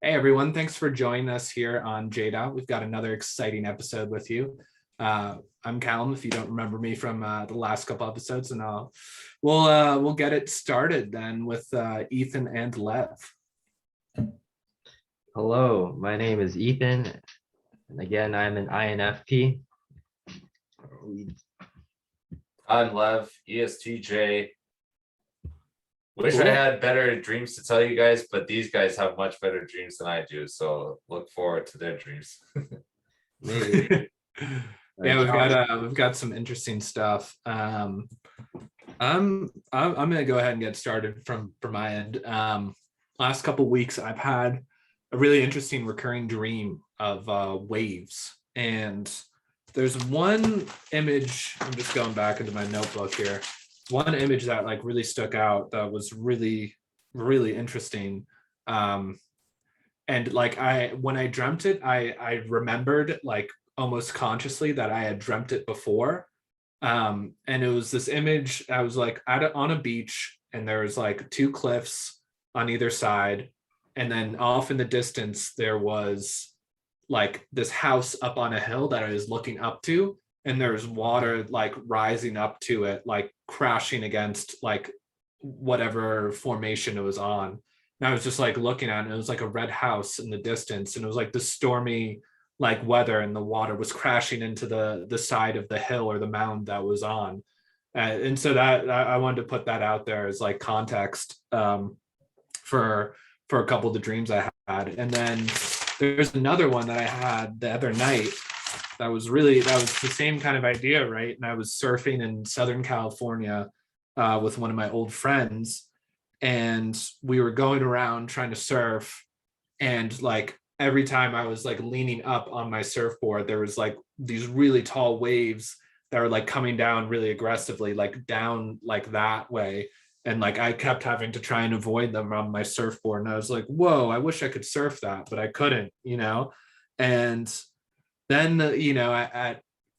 Hey everyone, thanks for joining us here on JDOT. We've got another exciting episode with you. I'm Callum, if you don't remember me from the last couple episodes, and we'll get it started then with Ethan and Lev. Hello, my name is Ethan, and again, I'm an INFP. I'm Lev, ESTJ. Wish I Cool. had better dreams to tell you guys, but these guys have much better dreams than I do. So look forward to their dreams. Maybe. Yeah, we've got some interesting stuff. I'm gonna go ahead and get started from my end. Last couple weeks, I've had a really interesting recurring dream of waves, and there's one image. I'm just going back into my notebook here. One image that like really stuck out that was really interesting. And like when I dreamt it, I remembered like almost consciously that I had dreamt it before. And it was this image. I was like on a beach, and there was like two cliffs on either side, and then off in the distance there was like this house up on a hill that I was looking up to, and there's water like rising up to it, like crashing against like whatever formation it was on. And I was just like looking at it, and it was like a red house in the distance, and it was like the stormy like weather, and the water was crashing into the side of the hill or the mound that was on. And so that I wanted to put that out there as like context for a couple of the dreams I had. And then there's another one that I had the other night that was the same kind of idea, right? And I was surfing in Southern California with one of my old friends, and we were going around trying to surf, and like every time I was like leaning up on my surfboard, there was like these really tall waves that were like coming down really aggressively, like down like that way. And like I kept having to try and avoid them on my surfboard. And I was like, whoa, I wish I could surf that, but I couldn't, you know? And then,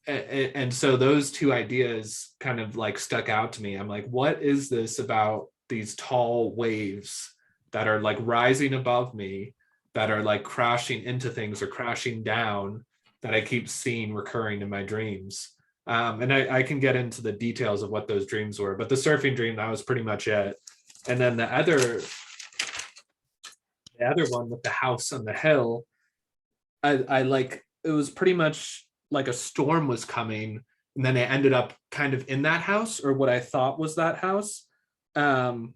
and so those two ideas kind of like stuck out to me. I'm like, what is this about these tall waves that are like rising above me, that are like crashing into things or crashing down, that I keep seeing recurring in my dreams? And I can get into the details of what those dreams were, but the surfing dream, that was pretty much it. And then the other one with the house on the hill, I like, it was pretty much like a storm was coming, and then I ended up kind of in that house, or what I thought was that house. And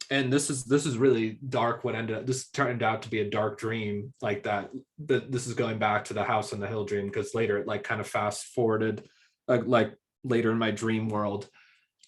this is really dark. This turned out to be a dark dream like that. This is going back to the house on the hill dream, because later it like kind of fast forwarded, like later in my dream world,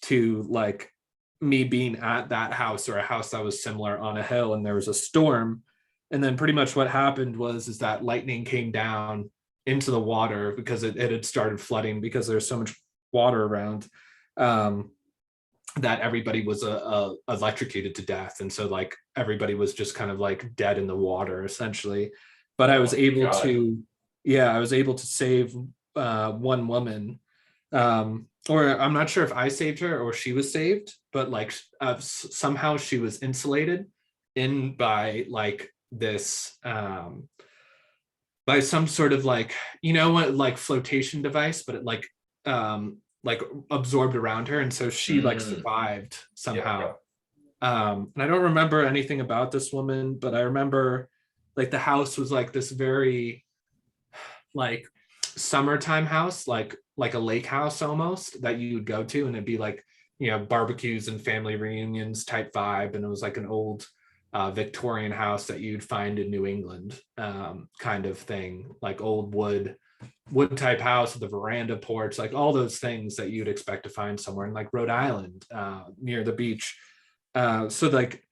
to like me being at that house, or a house that was similar, on a hill, and there was a storm. And then pretty much what happened is that lightning came down into the water, because it had started flooding, because there's so much water around, that everybody was electrocuted to death. And so like everybody was just kind of like dead in the water essentially. But I was able to save one woman, or I'm not sure if I saved her or she was saved, but like somehow she was insulated in by like this by some sort of like, you know what, like flotation device, but it like absorbed around her, and so she like survived somehow. And I don't remember anything about this woman, but I remember like the house was like this very like summertime house, like a lake house almost, that you would go to, and it'd be like, you know, barbecues and family reunions type vibe. And it was like an old Victorian house that you'd find in New England, kind of thing, like old wood type house with a veranda porch, like all those things that you'd expect to find somewhere in like Rhode Island, near the beach. So like,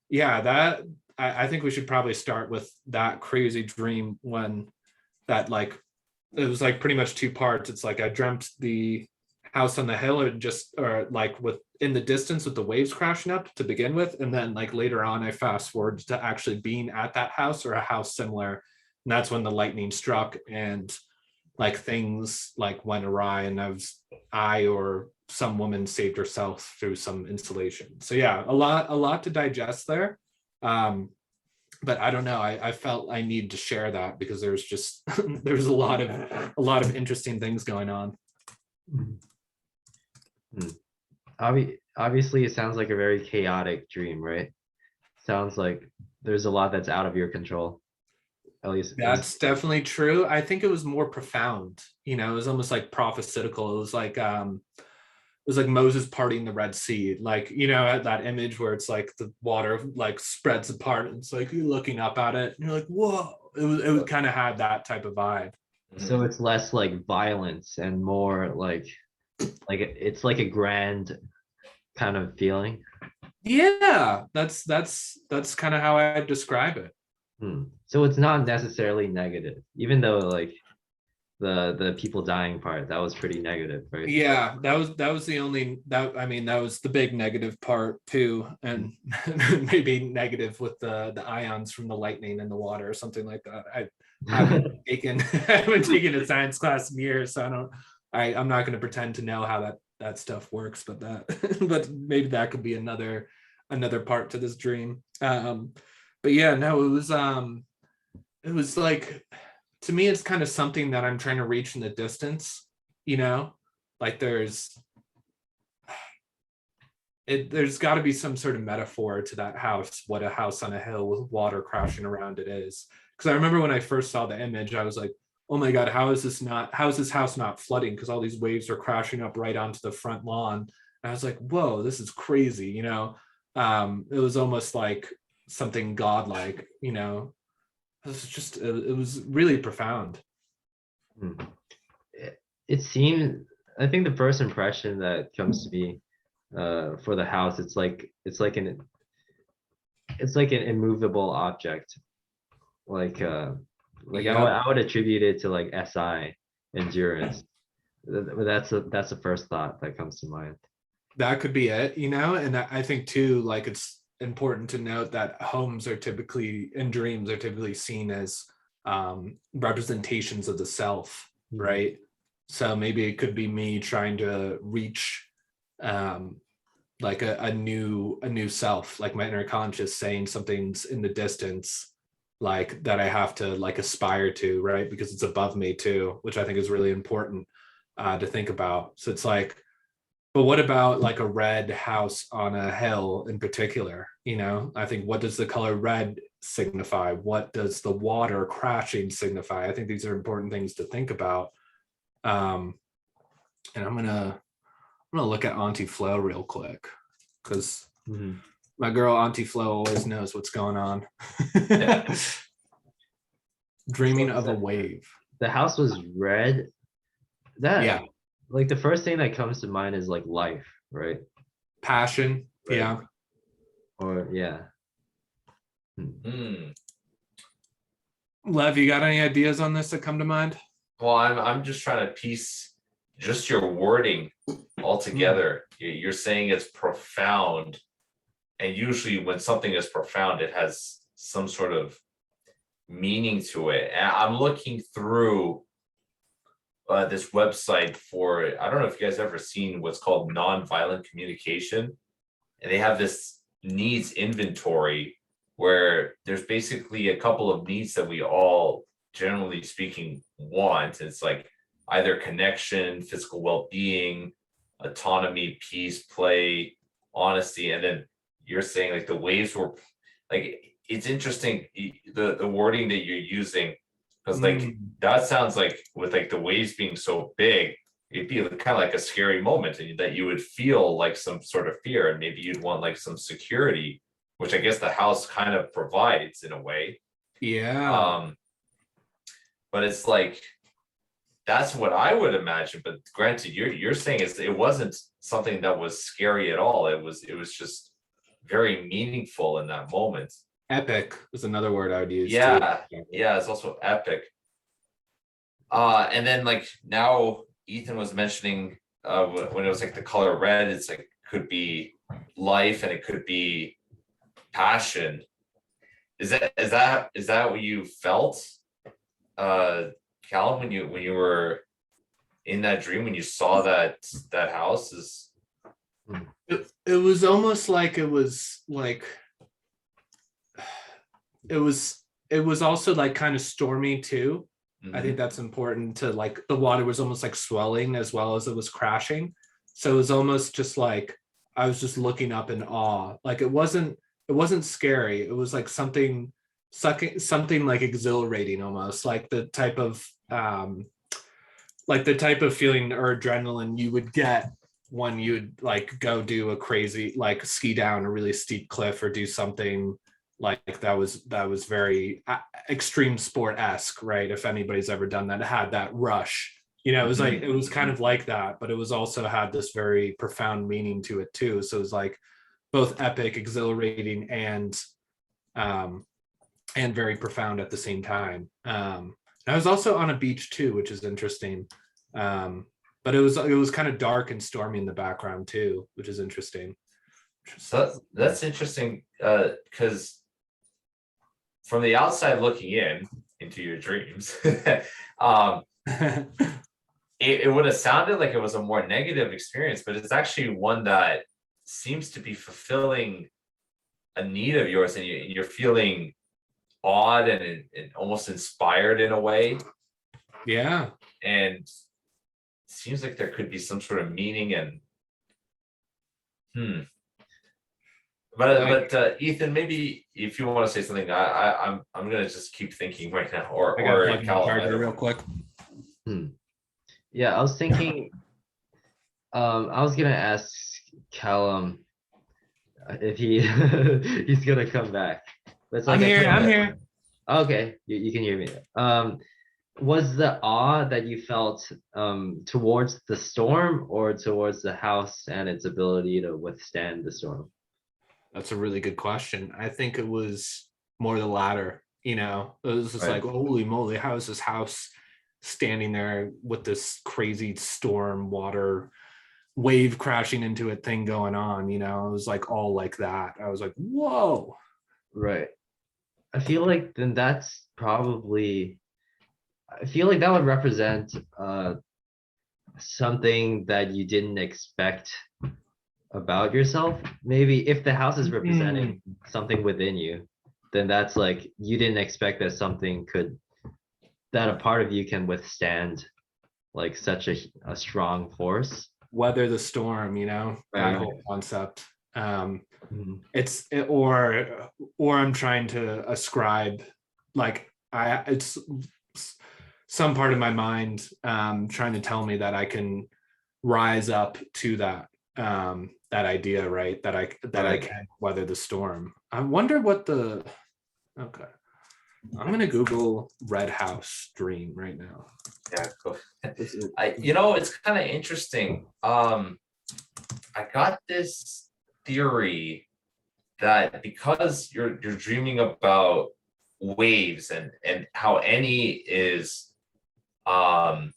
yeah, that I think we should probably start with that crazy dream one, that like it was like pretty much two parts. It's like I dreamt the house on the hill, or like with in the distance with the waves crashing up to begin with, and then like later on I fast forward to actually being at that house or a house similar, and that's when the lightning struck, and like things like went awry, and I or some woman saved herself through some insulation. So yeah, a lot to digest there. but I don't know. I felt I need to share that because there's just there's a lot of interesting things going on. Obviously, it sounds like a very chaotic dream, right? Sounds like there's a lot that's out of your control. At least That's definitely true. I think it was more profound. It was almost like prophetical. It was like Moses parting the Red Sea. Like, that image where it's like the water like spreads apart and it's like you're looking up at it and you're like, whoa. It kind of had that type of vibe. so it's less like violence and more it's like a grand kind of feeling. Yeah, that's kind of how I describe it. So it's not necessarily negative, even though like the people dying part, that was pretty negative, right? Yeah, that was the only that I mean that was the big negative part too, and maybe negative with the ions from the lightning in the water or something like that. I haven't taken I haven't taken a science class in years, so I'm not going to pretend to know how that stuff works, but but maybe that could be another part to this dream. But yeah, no, it was like, to me it's kind of something that I'm trying to reach in the distance, like there's got to be some sort of metaphor to that house, what a house on a hill with water crashing around it is. Because I remember when I first saw the image, I was like, oh my god, how is this house not flooding, because all these waves are crashing up right onto the front lawn. And I was like, whoa, this is crazy. It was almost like something godlike. It was really profound. It seemed, I think the first impression that comes to me for the house, it's like an immovable object. I would attribute it to like SI, endurance. That's the first thought that comes to mind. That could be it, and I think too, like, it's important to note that homes are typically, in dreams, are typically seen as representations of the self, right? So maybe it could be me trying to reach like a new self, like my inner conscious saying something's in the distance, like that I have to like aspire to, right? Because it's above me too, which I think is really important to think about. So it's like, but what about like a red house on a hill in particular? I think, what does the color red signify? What does the water crashing signify? I think these are important things to think about. And I'm gonna look at Auntie Flo real quick, because my girl Auntie Flo always knows what's going on. Dreaming of a wave. The house was red. Yeah. Like the first thing that comes to mind is like life, right? Passion. Right. Yeah. Or yeah. Lev, you got any ideas on this that come to mind? Well, I'm just trying to piece just your wording all together. You're saying it's profound, and usually when something is profound, it has some sort of meaning to it. And I'm looking through this website for, I don't know if you guys ever seen what's called nonviolent communication, and they have this needs inventory where there's basically a couple of needs that we all, generally speaking, want. It's like either connection, physical well-being, autonomy, peace, play, honesty. And then you're saying like the waves were like, it's interesting the wording that you're using, because like that sounds like with like the waves being so big, it'd be kind of like a scary moment, and that you would feel like some sort of fear, and maybe you'd want like some security, which I guess the house kind of provides in a way. Yeah. But it's like, that's what I would imagine. But granted, you're saying it wasn't something that was scary at all. It was just very meaningful in that moment. Epic is another word I would use. Yeah, too. yeah, it's also epic. And then like now Ethan was mentioning when it was like the color red, it's like could be life and it could be passion. Is that what you felt, Callum, when you were in that dream, when you saw that house? Is it was almost like, it was like it was also like kind of stormy too. I Mhm. think that's important to like the water was almost like swelling as well as it was crashing. So it was almost just like I was just looking up in awe. Like it wasn't scary. It was like something like exhilarating almost, like the type of feeling or adrenaline you would get when you'd like go do a crazy like ski down a really steep cliff or do something like that was very extreme sport-esque, right? If anybody's ever done that, it had that rush, you know, it was like Mhm. it was kind of like that, but it was also had this very profound meaning to it too. So it was like both epic, exhilarating, um and very profound at the same time. I was also on a beach too, which is interesting. But it was kind of dark and stormy in the background too, which is interesting. So that's interesting, because from the outside looking in into your dreams, um, it would have sounded like it was a more negative experience, but it's actually one that seems to be fulfilling a need of yours, and you're feeling awed and almost inspired in a way, Yeah. and seems like there could be some sort of meaning and hmm. But Ethan, maybe if you want to say something, I'm gonna just keep thinking right now, I gotta or plug in the Callum, charger either real one. quick. Yeah, I was thinking, I was gonna ask Callum if he he's gonna come back. But it's like I'm I here. kind I'm of here. okay, you can hear me. Was the awe that you felt towards the storm or towards the house and its ability to withstand the storm? That's a really good question. I think it was more the latter. You know, it was just Right. like, holy moly, how is this house standing there with this crazy storm, water, wave crashing into it thing going on? You know, it was like all like that. I was like, whoa. Right. I feel like then that's probably I feel like that would represent something that you didn't expect about yourself. Maybe if the house is representing Mm. something within you, then that's like you didn't expect that something could that a part of you can withstand like such a strong force. Weather the storm, you know, that Right. whole concept. Um, Mhm. it's or I'm trying to ascribe like I it's some part of my mind trying to tell me that I can rise up to that idea, right? That I Right. can weather the storm. I wonder what the okay. I'm gonna Google Red House Dream right now. Yeah, cool. This is- It's kind of interesting. I got this theory that because you're dreaming about waves and how any is um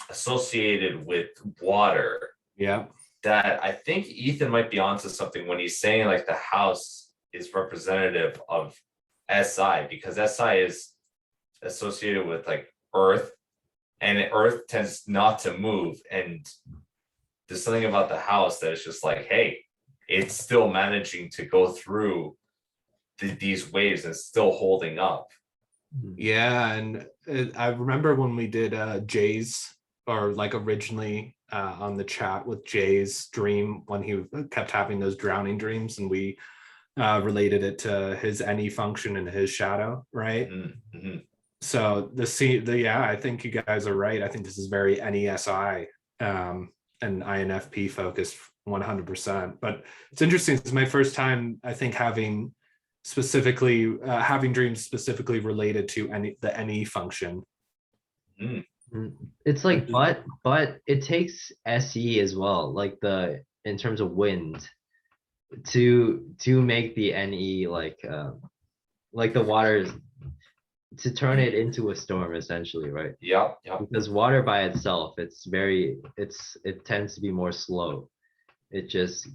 associated with water, yeah. that I think Ethan might be onto something when he's saying like the house is representative of SI, because SI is associated with like Earth, and Earth tends not to move. And there's something about the house that is just like, hey, it's still managing to go through these waves and still holding up. Yeah, and I remember when we did Jay's or like originally on the chat with Jay's dream when he kept having those drowning dreams, and we related it to his NE function and his shadow, right? Mm-hmm. So yeah, I think you guys are right. I think this is very NESI and INFP focused 100%. But it's interesting. It's my first time, I think, having dreams specifically related to the NE function. Mm. It's like but it takes SE as well, like the in terms of wind to make the NE like the water to turn it into a storm essentially, right? Yep. Because water by itself, it tends to be more slow. It just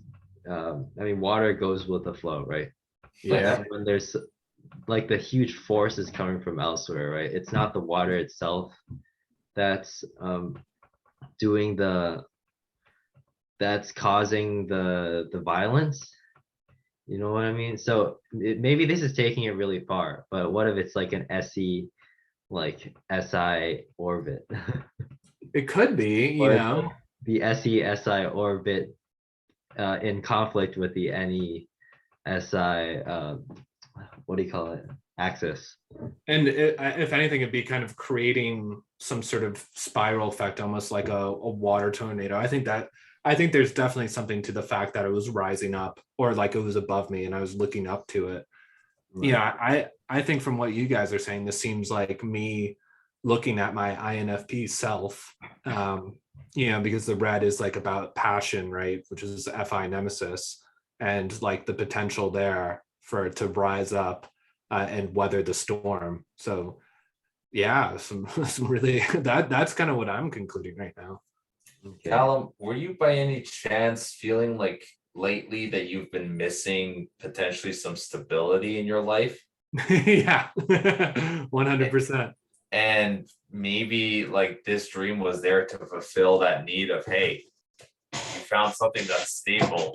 I mean water goes with the flow, right? But Yeah. then when there's like the huge force is coming from elsewhere, right? It's not the water itself that's doing that's causing the violence. You know what I mean? So maybe this is taking it really far, but what if it's like an SE, like SI orbit? It could be, you Or is know. the SE SI orbit in conflict with the NE SI, what do you call it? Axis. And if anything, it'd be kind of creating some sort of spiral effect, almost like a water tornado. I think there's definitely something to the fact that it was rising up, or like it was above me and I was looking up to it. Yeah, I think from what you guys are saying, this seems like me looking at my INFP self. You know, because the red is like about passion, right? Which is FI nemesis, and like the potential there for it to rise up and weather the storm. So yeah, some really that's kind of what I'm concluding right now. Okay. Callum, were you by any chance feeling like lately that you've been missing potentially some stability in your life? Yeah, 100%. And maybe like this dream was there to fulfill that need of, hey, you found something that's stable,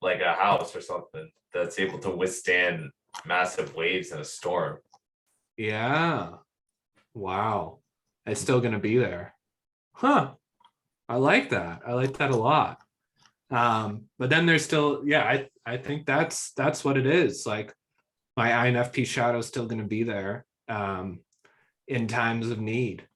like a house or something that's able to withstand massive waves in a storm. Yeah. Wow. It's still gonna be there. Huh. I like that. I like that a lot. But then there's still, yeah, I think that's what it is. Like my INFP shadow is still gonna be there in times of need.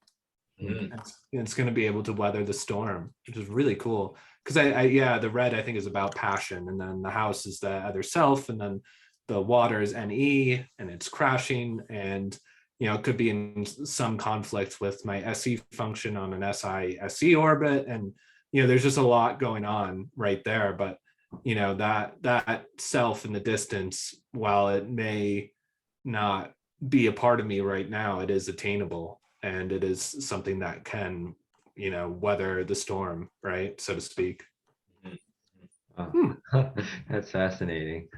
Mm. It's going to be able to weather the storm, which is really cool. Because yeah, the red I think is about passion, and then the house is the other self, and then the water is NE, and it's crashing, and you know it could be in some conflict with my SE function on an SE orbit, and you know there's just a lot going on right there. But you know that self in the distance, while it may not be a part of me right now, it is attainable, and it is something that can, you know, weather the storm, right, so to speak. Oh, that's fascinating.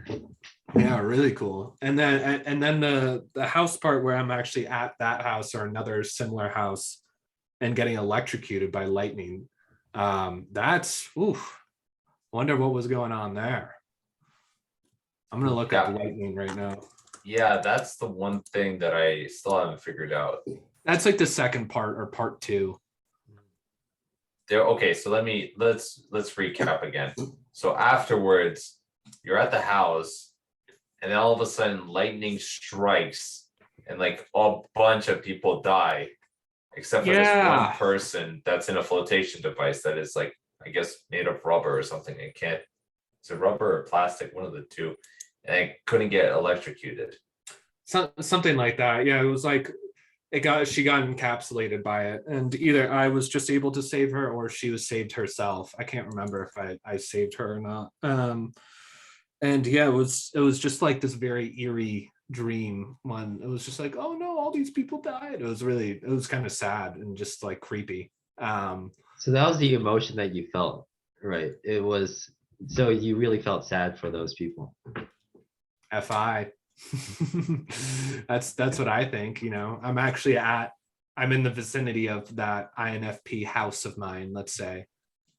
Yeah, really cool. And then the house part where I'm actually at that house or another similar house and getting electrocuted by lightning. That's oof. Wonder what was going on there. I'm gonna look up Yeah. lightning right now. Yeah, that's the one thing that I still haven't figured out. That's like the second part or part two. There, okay, so let's recap again. So afterwards, you're at the house, and then all of a sudden lightning strikes, and like a bunch of people die, except for this Yeah. one person that's in a flotation device that is like, I guess, made of rubber or something. It can't, is it rubber or plastic? One of the two. And it couldn't get electrocuted. Something like that. Yeah, it was like she got encapsulated by it, and either I was just able to save her or she was saved herself. I can't remember if I saved her or not. And yeah, it was just like this very eerie dream when it was just like, oh no, all these people died. It was kind of sad and just like creepy. So that was the emotion that you felt, right? It was, so you really felt sad for those people. FI. That's what I think. You know, I'm in the vicinity of that INFP house of mine, let's say,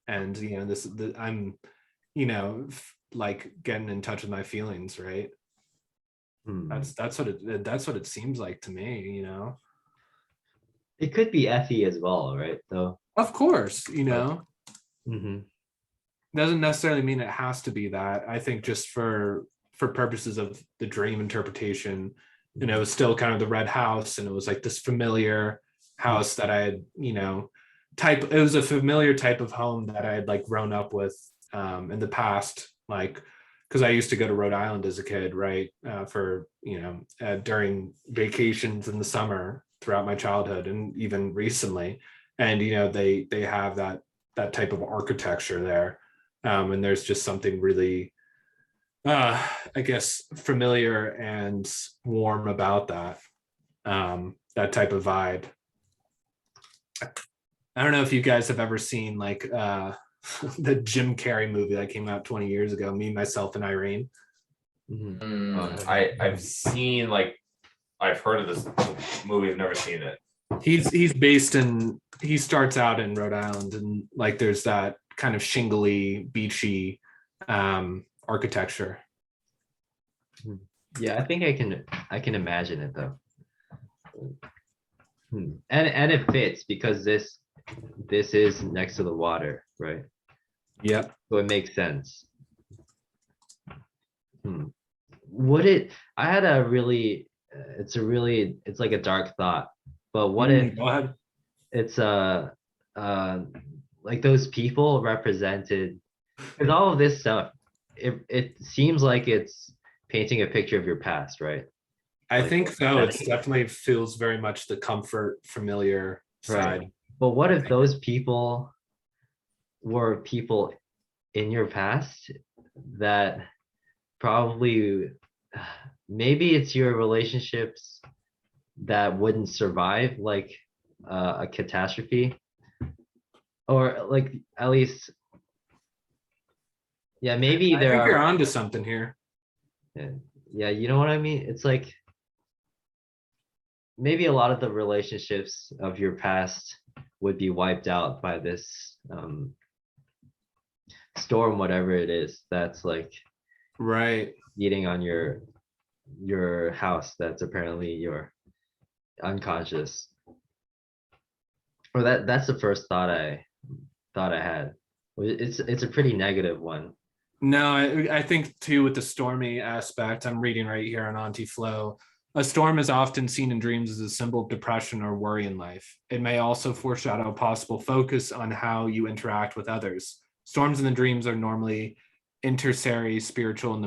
and you know I'm, you know, like getting in touch with my feelings, right? Hmm. That's what it seems like to me, you know. It could be FE as well, right? Though. Of course, you know, Mm-hmm. doesn't necessarily mean it has to be that. I think just for purposes of the dream interpretation, you know, it was still kind of the red house, and it was like this familiar house that I had, you know, it was a familiar type of home that I had like grown up with in the past, like because I used to go to Rhode Island as a kid, right, for you know during vacations in the summer throughout my childhood and even recently, and you know they have that type of architecture there, and there's just something really I guess familiar and warm about that type of vibe. I don't know if you guys have ever seen like the Jim Carrey movie that came out 20 years ago, Me, Myself, and Irene. Mm-hmm. I've seen, like, I've heard of this movie. I've never seen it. He starts out in Rhode Island, and like there's that kind of shingly, beachy architecture. Yeah, I think I can imagine it though. And it fits because this is next to the water, right? Yep. So it makes sense. Hmm. Would it, I had a really, it's like a dark thought, but what if Go ahead. it's uh like those people represented, because all of this stuff, it seems like it's painting a picture of your past, right? I Like think so. that's It's definitely feels very much the comfort, familiar right. side. But what I if think. those people were people in your past that probably, maybe it's your relationships that wouldn't survive like a catastrophe, or like at least, yeah, maybe I there think you're are, onto something here. yeah, yeah, you know what I mean? It's like maybe a lot of the relationships of your past would be wiped out by this storm, whatever it is, that's like Right. eating on your house that's apparently your unconscious. Or that's the first thought I had. It's a pretty negative one. No, I think too with the stormy aspect, I'm reading right here on Auntie Flow. A storm is often seen in dreams as a symbol of depression or worry in life. It may also foreshadow a possible focus on how you interact with others. Storms in the dreams are normally intercary, spiritual in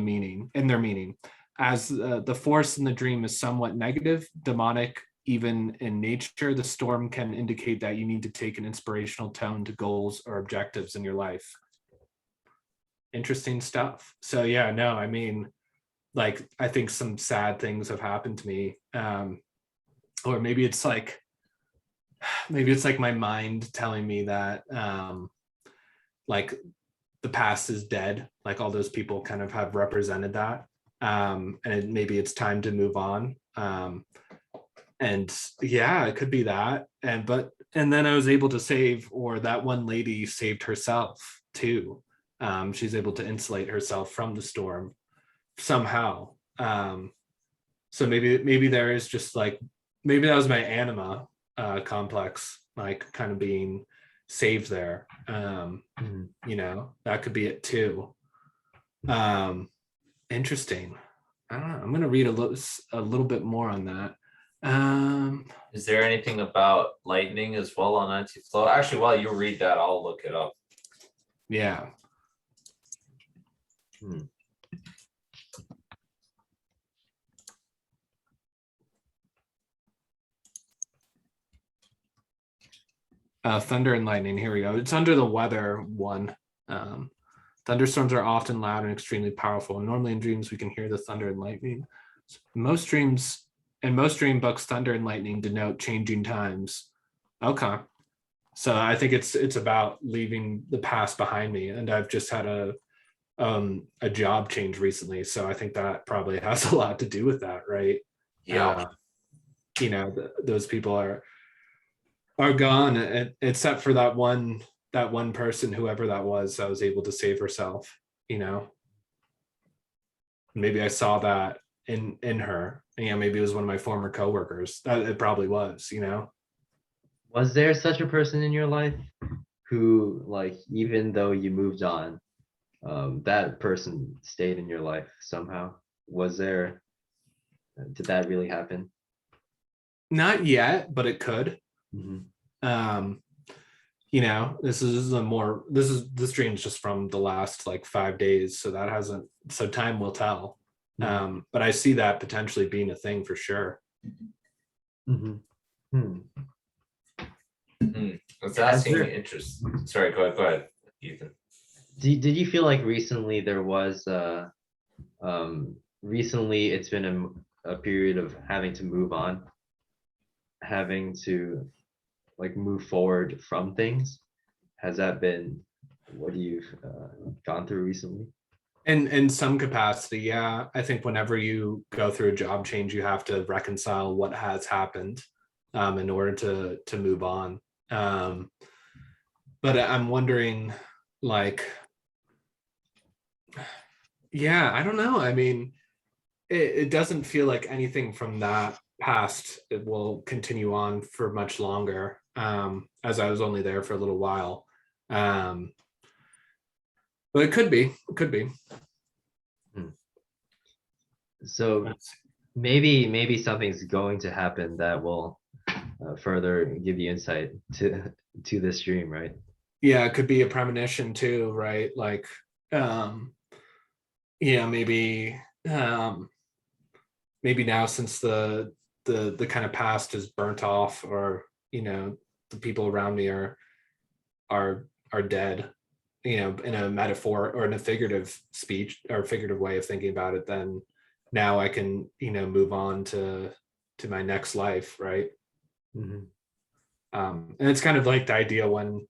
their meaning. As the force in the dream is somewhat negative, demonic, even in nature, the storm can indicate that you need to take an inspirational tone to goals or objectives in your life. Interesting stuff. So yeah, no, I mean, like I think some sad things have happened to me. Or maybe it's like my mind telling me that like the past is dead. Like all those people kind of have represented that. Maybe it's time to move on. And yeah, it could be that. And then I was able to save, or that one lady saved herself too. She's able to insulate herself from the storm somehow. So maybe there is just like, maybe that was my anima complex, like kind of being saved there. That could be it too. Interesting. I don't know. I'm gonna read a little bit more on that. Is there anything about lightning as well on anti-flow? Actually, while you read that, I'll look it up. Yeah. Hmm. Thunder and lightning. Here we go. It's under the weather one. Thunderstorms are often loud and extremely powerful. Normally in dreams, we can hear the thunder and lightning. Most dream books, thunder and lightning denote changing times. Okay. So I think it's about leaving the past behind me. And I've just had a job change recently. So I think that probably has a lot to do with that, right? Yeah. Those people are gone, except for that one person, whoever that was able to save herself. Maybe I saw that in her. Maybe it was one of my former coworkers. It probably was. Was there such a person in your life who, like, even though you moved on, that person stayed in your life somehow? Was there, did that really happen? Not yet, but it could. Mhm. This dream's just from the last like 5 days, so that hasn't. So time will tell. But I see that potentially being a thing for sure. Mhm. Hmm. It's Has asking there- interest. Sorry, go ahead, Ethan. Did you feel like recently there was recently it's been a period of having to move on, having to like move forward from things? Has that been what you've gone through recently? In some capacity, yeah. I think whenever you go through a job change, you have to reconcile what has happened in order to move on. But I'm wondering, like, yeah, I don't know. I mean, it doesn't feel like anything from that past it will continue on for much longer. As I was only there for a little while. Um, but it could be. It could be. So maybe something's going to happen that will further give you insight to this dream, right? Yeah, it could be a premonition too, right? Like, yeah, maybe now since the kind of past is burnt off, or the people around me are dead, in a metaphor or in a figurative speech or figurative way of thinking about it, then now I can move on to my next life, right? Mhm. And it's kind of like the idea when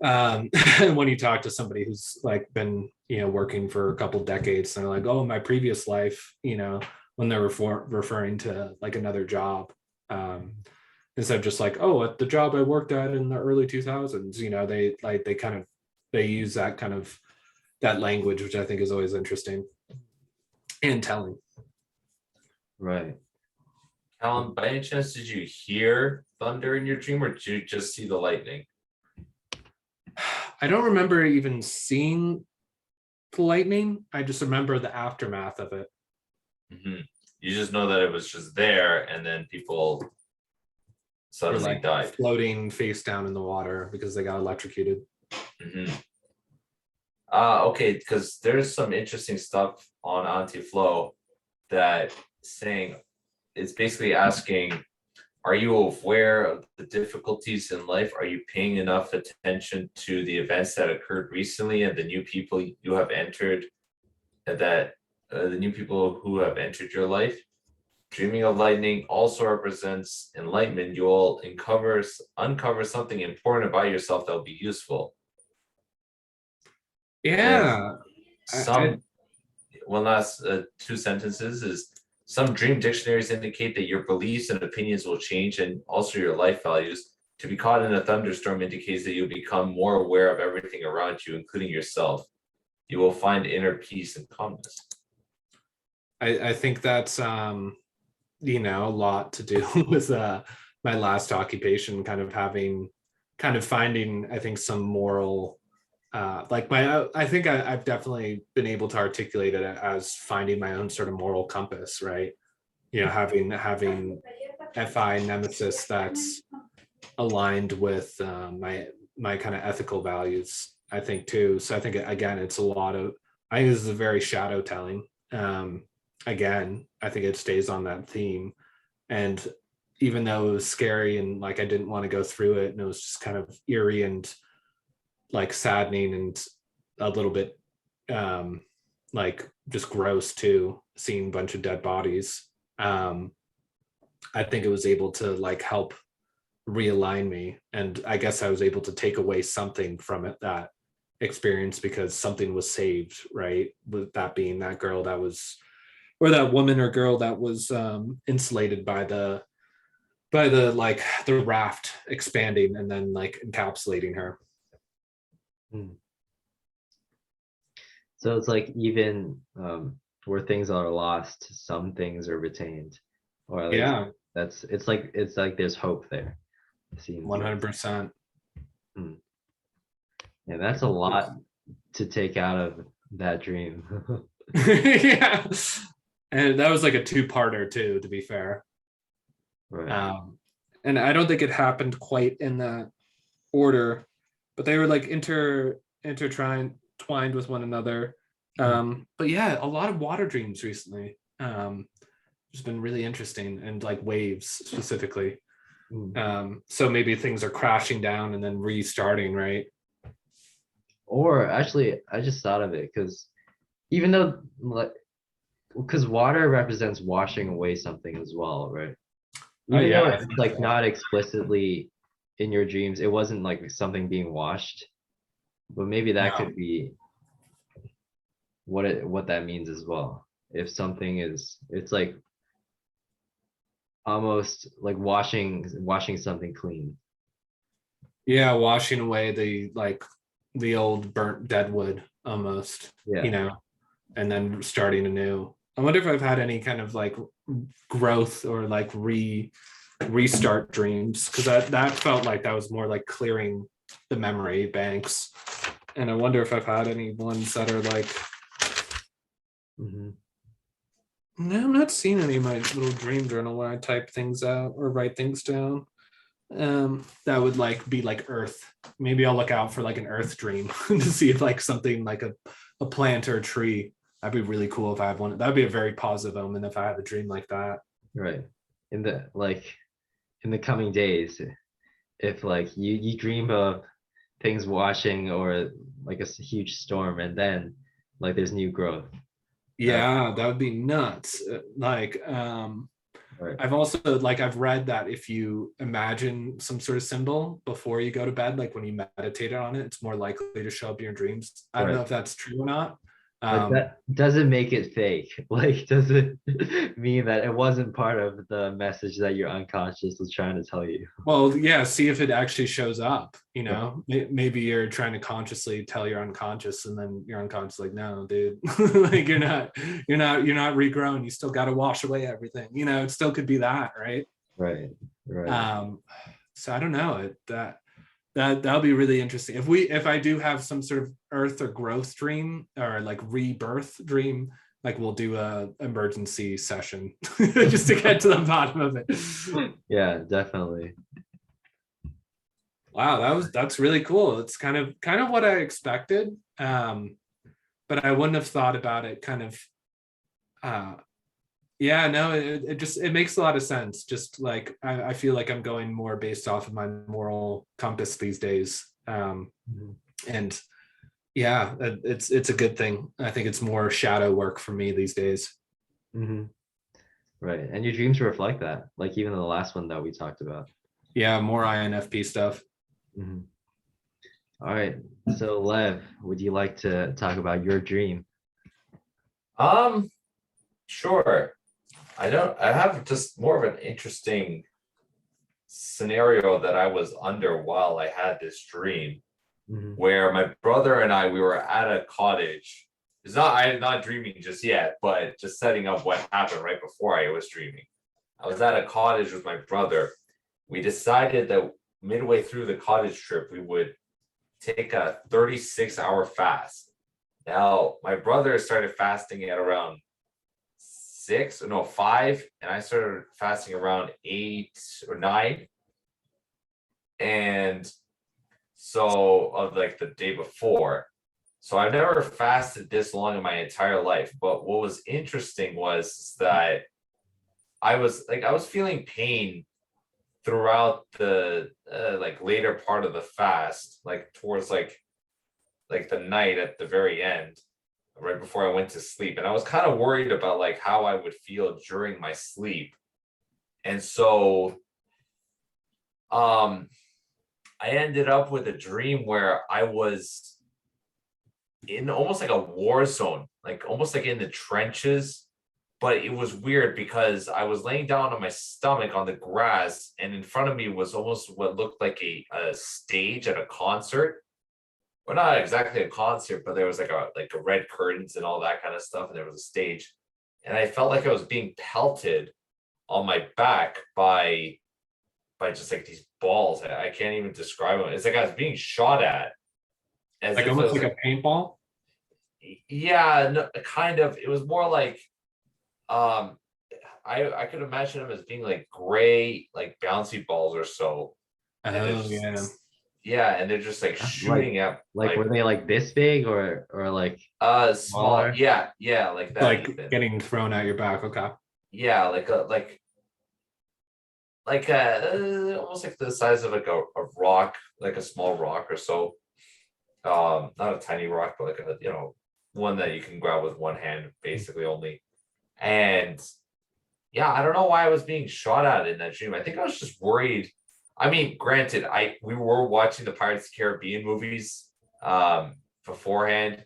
when you talk to somebody who's like been working for a couple decades, and they're like, oh, my previous life, when they're referring to like another job, instead of just like, oh, at the job I worked at in the early 2000s, they use that kind of that language, which I think is always interesting and telling. Right. Callum, by any chance, did you hear thunder in your dream, or did you just see the lightning? I don't remember even seeing the lightning. I just remember the aftermath of it. Mhm. You just know that it was just there, and then people They're suddenly like died. floating face down in the water because they got electrocuted. Mhm. Okay, because there's some interesting stuff on Antiflow that saying it's basically asking, are you aware of the difficulties in life? Are you paying enough attention to the events that occurred recently and the new people you have entered, that the new people who have entered your life? Dreaming of lightning also represents enlightenment. You will uncover something important about yourself that will be useful. And Yeah. I, some one last two sentences is some dream dictionaries indicate that your beliefs and opinions will change, and also your life values. To be caught in a thunderstorm indicates that you'll become more aware of everything around you, including yourself. You will find inner peace and calmness. I think that's a lot to do with my last occupation, kind of finding, I think, some moral, like I think I've definitely been able to articulate it as finding my own sort of moral compass, right? Having FI nemesis that's aligned with my kind of ethical values, I think too. So I think again, it's a lot of, I think this is a very shadow telling. Again, I think it stays on that theme. And even though it was scary and like I didn't want to go through it, and it was just kind of eerie and like saddening and a little bit like just gross too, seeing a bunch of dead bodies. I think it was able to like help realign me, and I guess I was able to take away something from it, that experience, because something was saved, right? With that being that girl that was, or that woman or girl that was insulated by the like the raft expanding and then like encapsulating her. Hmm. So it's like even where things are lost, some things are retained, or at least Yeah, it's like there's hope there. It seems like. 100%. Yeah, that's a lot to take out of that dream. Yeah, and that was like a two-parter too, to be fair. Right. And I don't think it happened quite in that order, but they were like intertwined with one another. But yeah, a lot of water dreams recently. It's been really interesting, and like waves specifically. So maybe things are crashing down and then restarting, right? Or actually, I just thought of it because even though like because water represents washing away something as well, right? Oh Even though yeah, it's like not explicitly in your dreams, it wasn't like something being washed, but maybe that no. could be what that means as well. If something is, it's like almost like washing something clean. Yeah, washing away the old burnt dead wood almost, Yeah. and then starting anew. I wonder if I've had any kind of like growth or like restart dreams, because that felt like that was more like clearing the memory banks. And I wonder if I've had any ones that are like, Mhm. no, I'm not seeing any of my little dream journal where I type things out or write things down. That would like be like earth. Maybe I'll look out for like an earth dream to see if like something like a plant or a tree. That'd be really cool if I had one. That'd be a very positive omen if I had a dream like that. Right. In the in the coming days, if like you dream of things washing or like huge storm, and then like there's new growth. Yeah, that would be nuts. Like Right. I've also like I've read that if you imagine some sort of symbol before you go to bed, like when you meditate on it, it's more likely to show up in your dreams. I don't know Right. if that's true or not. But that doesn't make it fake. Like, does it mean that it wasn't part of the message that your unconscious was trying to tell you? Well, yeah, see if it actually shows up. Right. Maybe you're trying to consciously tell your unconscious, and then your unconscious like, no, dude, like you're not regrown. You still got to wash away everything. It still could be that, right? Right. Right. So I don't know. That'll be really interesting. If I do have some sort of earth or growth dream or like rebirth dream, like we'll do a emergency session just to get to the bottom of it. Yeah, definitely. Wow, that's really cool. It's kind of what I expected. But I wouldn't have thought about it kind of yeah, no, it makes a lot of sense. Just like I feel like I'm going more based off of my moral compass these days. Mhm. And yeah, it's a good thing. I think it's more shadow work for me these days. Mhm. Right. And your dreams reflect that, like even the last one that we talked about. Yeah, more INFP stuff. Mhm. All right. So, Lev, would you like to talk about your dream? Sure. I have just more of an interesting scenario that I was under while I had this dream, Mhm. where my brother and we were at a cottage. I'm not dreaming just yet, but just setting up what happened right before I was dreaming. I was at a cottage with my brother. We decided that midway through the cottage trip, we would take a 36-hour fast. Now, my brother started fasting at around 5, and I started fasting around 8 or 9. And so, of like the day before. So I've never fasted this long in my entire life. But what was interesting was that I was feeling pain throughout the like later part of the fast, like towards like the night at the very end, right before I went to sleep. And I was kind of worried about like how I would feel during my sleep. And so I ended up with a dream where I was in almost like a war zone, like almost like in the trenches. But it was weird because I was laying down on my stomach on the grass, and in front of me was almost what looked like a stage at a concert. Well, not exactly a concert, but there was like a red curtains and all that kind of stuff, and there was a stage. And I felt like I was being pelted on my back by just like these balls. I can't even describe them. It's like I was being shot at, as Like if it almost was like a paintball. yeah, no, kind of. It was more like um I could imagine them as being like gray, like bouncy balls or so. And Oh it's yeah. yeah, and they're just like Like, shooting at like were they like this big or like small, smaller? yeah, like that Like even. getting thrown at your back. Okay. Yeah, almost like the size of like a rock, like a small rock or so. Not a tiny rock, but like a one that you can grab with one hand basically only. And yeah, I don't know why I was being shot at in that dream. I think I was just worried. I mean, granted, we were watching the Pirates of the Caribbean movies beforehand,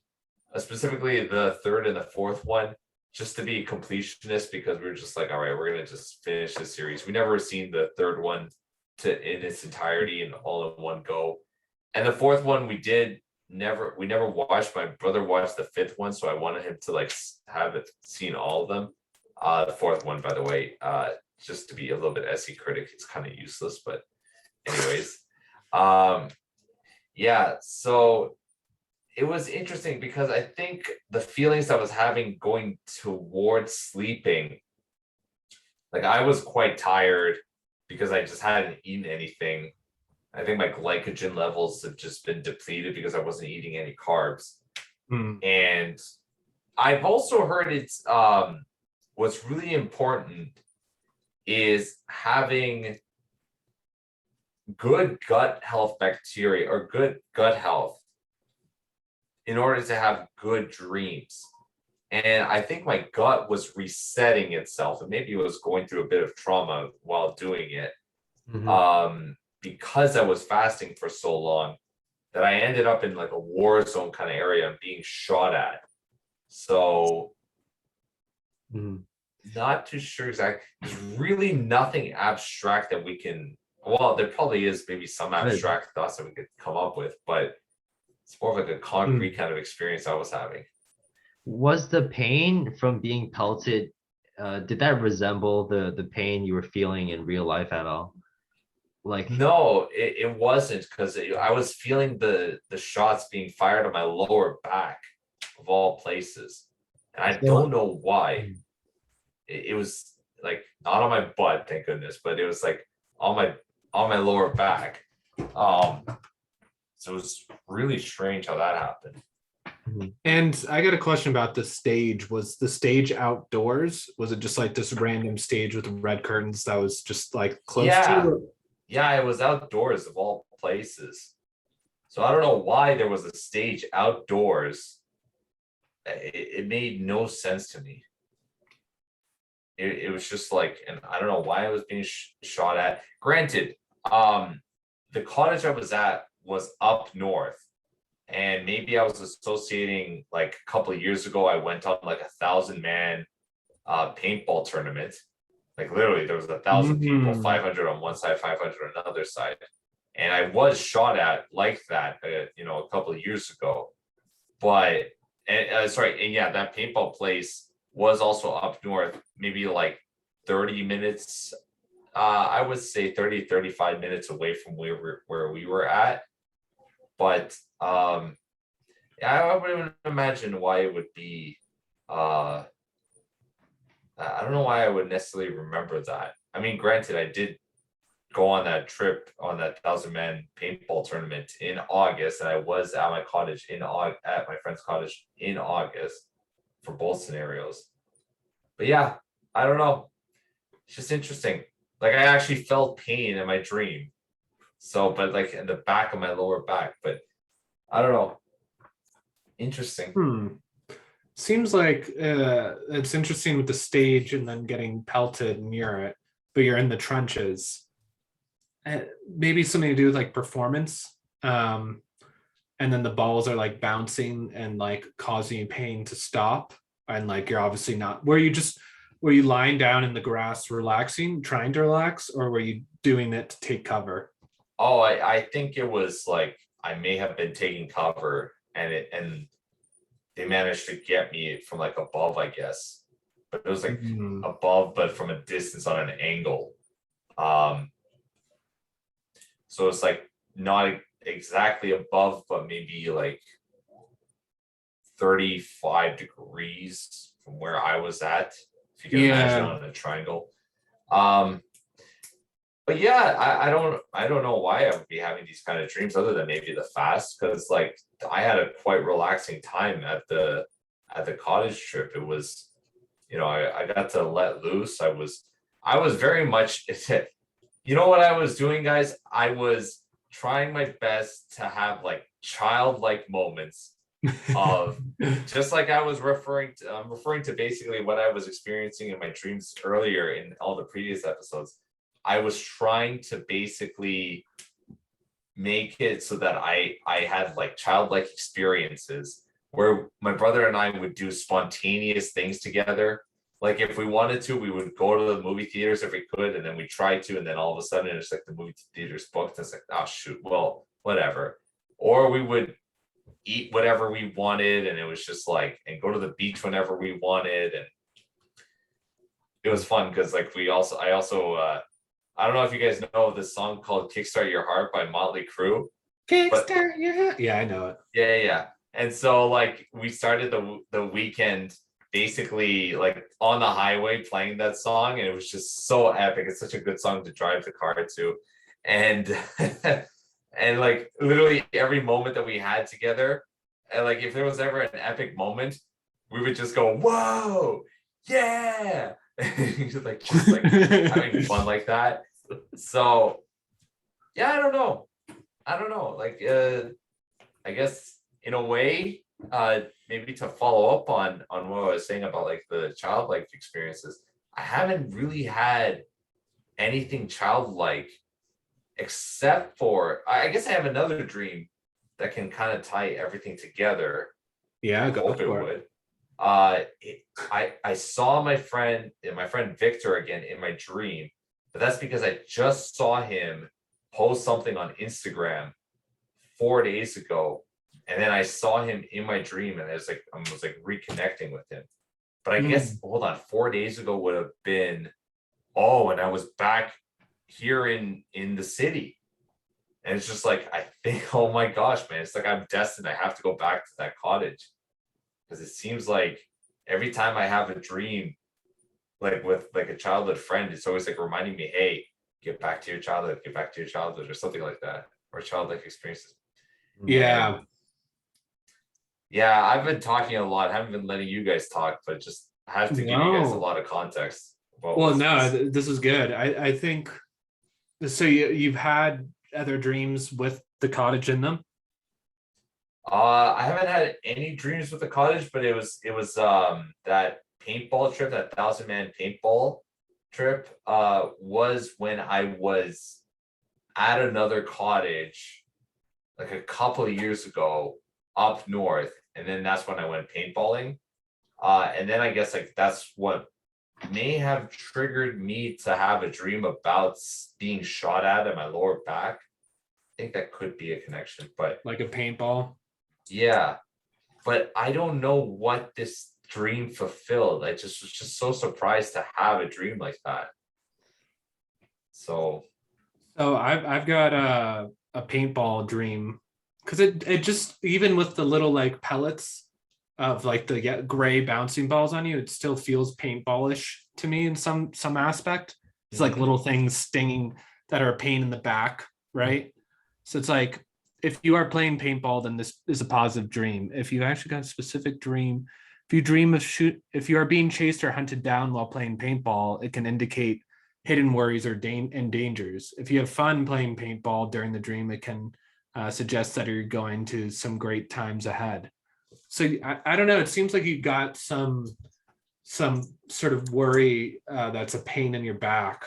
specifically the third and the fourth one, just to be completionist, because we were just like, all right, we're gonna just finish this series. We never seen the third one in its entirety and all in one go. And the fourth one we did we never watched. My brother watched the fifth one, so I wanted him to like have it seen all of them. The fourth one, by the way, just to be a little bit SE critic, it's kind of useless, but anyways, yeah. So it was interesting because I think the feelings I was having going towards sleeping, like I was quite tired because I just hadn't eaten anything. I think my glycogen levels have just been depleted because I wasn't eating any carbs. And I've also heard it's what's really important is having good gut health bacteria or good gut health in order to have good dreams. And I think my gut was resetting itself, and maybe it was going through a bit of trauma while doing it. Because I was fasting for so long that I ended up in like a war zone kind of area and being shot at. So not too sure exactly. There's really nothing abstract that we can, well, there probably is maybe some abstract thoughts that we could come up with, but it's more of like a concrete kind of experience I was having. Was the pain from being pelted, did that resemble the pain you were feeling in real life at all? Like, no, it wasn't, because I was feeling the shots being fired on my lower back of all places, and I don't know why. It was like not on my butt, thank goodness, but it was like on my lower back. So it was really strange how that happened. And I got a question about the stage. Was the stage outdoors? Was it just like this random stage with red curtains that was just like close to? Yeah, it was outdoors of all places. So I don't know why there was a stage outdoors. It made no sense to me. It was just like, and I don't know why I was being shot at. Granted, the cottage I was at was up north, and maybe I was associating, like a couple of years ago, I went on like 1,000-man paintball tournament. Like literally, there was 1,000 people, 500 on one side, 500 on another side, and I was shot at like that, a couple of years ago. But and yeah, that paintball place was also up north, maybe like 30 minutes. I would say 30, 35 minutes away from where we were at. But yeah, I wouldn't imagine why it would be. I don't know why I would necessarily remember that. I mean, granted, I did go on that trip on that 1,000-man paintball tournament in August, and I was at my cottage at my friend's cottage in August for both scenarios. But yeah, I don't know. It's just interesting. Like I actually felt pain in my dream. So, but like in the back of my lower back, but I don't know. Interesting. Seems like it's interesting with the stage and then getting pelted near it, but you're in the trenches. Maybe something to do with like performance. And then the balls are like bouncing and like causing you pain to stop. And like you're obviously not, were you lying down in the grass relaxing, trying to relax, or were you doing it to take cover? Oh, I think it was like I may have been taking cover, and they managed to get me from like above, I guess. But it was like above, but from a distance on an angle. So it's like not exactly above, but maybe like 35 degrees from where I was at, if you can imagine on a triangle. But yeah, I don't know why I would be having these kind of dreams other than maybe the fast, because like I had a quite relaxing time at the cottage trip. It was, I got to let loose. I was very much you know what I was doing, guys? I was trying my best to have like childlike moments of just like I'm referring to basically what I was experiencing in my dreams earlier in all the previous episodes. I was trying to basically make it so that I had like childlike experiences where my brother and I would do spontaneous things together. Like if we wanted to, we would go to the movie theaters if we could, and then we tried to, and then all of a sudden it's like the movie theater's booked. And it's like, oh shoot, well, whatever. Or we would eat whatever we wanted, and it was just like, and go to the beach whenever we wanted, and it was fun because like I also I don't know if you guys know this song called "Kickstart Your Heart" by Motley Crue. But Kickstart, yeah, I know it. yeah. And so like we started the weekend basically like on the highway playing that song, and it was just so epic. It's such a good song to drive the car to. And and like literally every moment that we had together, and like if there was ever an epic moment, we would just go, whoa, yeah. just like having fun like that. So yeah, I don't know. Like I guess in a way, maybe to follow up on what I was saying about like the childlike experiences, I haven't really had anything childlike except for I guess I have another dream that can kind of tie everything together. Yeah, I go hope it for it. would. I saw my friend Victor again in my dream, but that's because I just saw him post something on Instagram 4 days ago, and then I saw him in my dream, and I was like reconnecting with him. But I guess hold on, 4 days ago would have been and I was back here in the city, and it's just like I think, oh my gosh, man, it's like I'm destined. I have to go back to that cottage because it seems like every time I have a dream, like with like a childhood friend, it's always like reminding me, hey, get back to your childhood, or something like that, or childlike experiences. Yeah. And yeah, I've been talking a lot. I haven't been letting you guys talk, but just I have to give you guys a No. lot of context. About Well, what's no, this. this is good. I think so. You've had other dreams with the cottage in them. I haven't had any dreams with the cottage, but it was that paintball trip, that 1,000-man paintball trip, was when I was at another cottage like a couple of years ago up north, and then that's when I went paintballing. And then I guess like that's what may have triggered me to have a dream about being shot at my lower back. I think that could be a connection, but Like a paintball. yeah, but I don't know what this dream fulfilled. I just was just so surprised to have a dream like that. So So I've got a paintball dream because it just, even with the little like pellets of like the gray bouncing balls on you, it still feels paintballish to me in some aspect. It's like little things stinging that are a pain in the back, right? So it's like if you are playing paintball, then this is a positive dream. If you actually got a specific dream, if you dream of if you are being chased or hunted down while playing paintball, it can indicate hidden worries or and dangers. If you have fun playing paintball during the dream, it can suggest that you're going to some great times ahead. So I don't know. It seems like you got some sort of worry that's a pain in your back,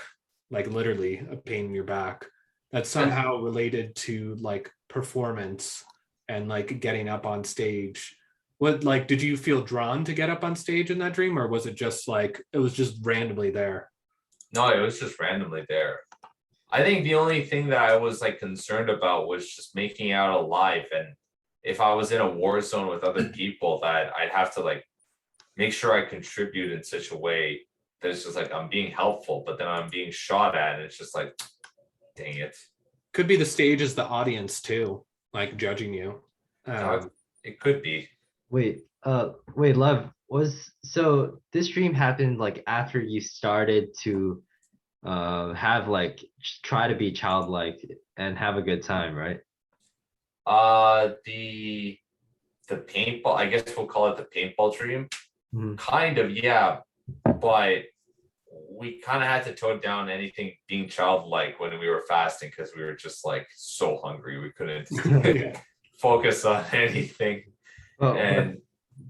like literally a pain in your back, that's somehow related to like performance and like getting up on stage. What, like, did you feel drawn to get up on stage in that dream, or was it just like it was just randomly there? no, it was just randomly there. I think the only thing that I was like concerned about was just making out alive, and if I was in a war zone with other people, that I'd have to like make sure I contribute in such a way that it's just like I'm being helpful, but then I'm being shot at, and it's just like, dang it. Could be the stage as the audience too, like judging you. It could be. Wait, Lev, so this dream happened like after you started to have like try to be childlike and have a good time, right? The paintball, I guess we'll call it the paintball dream. Mhm. Kind of, yeah, but we kind of had to tone down anything being childlike when we were fasting because we were just like so hungry we couldn't Yeah. focus on anything. Well, And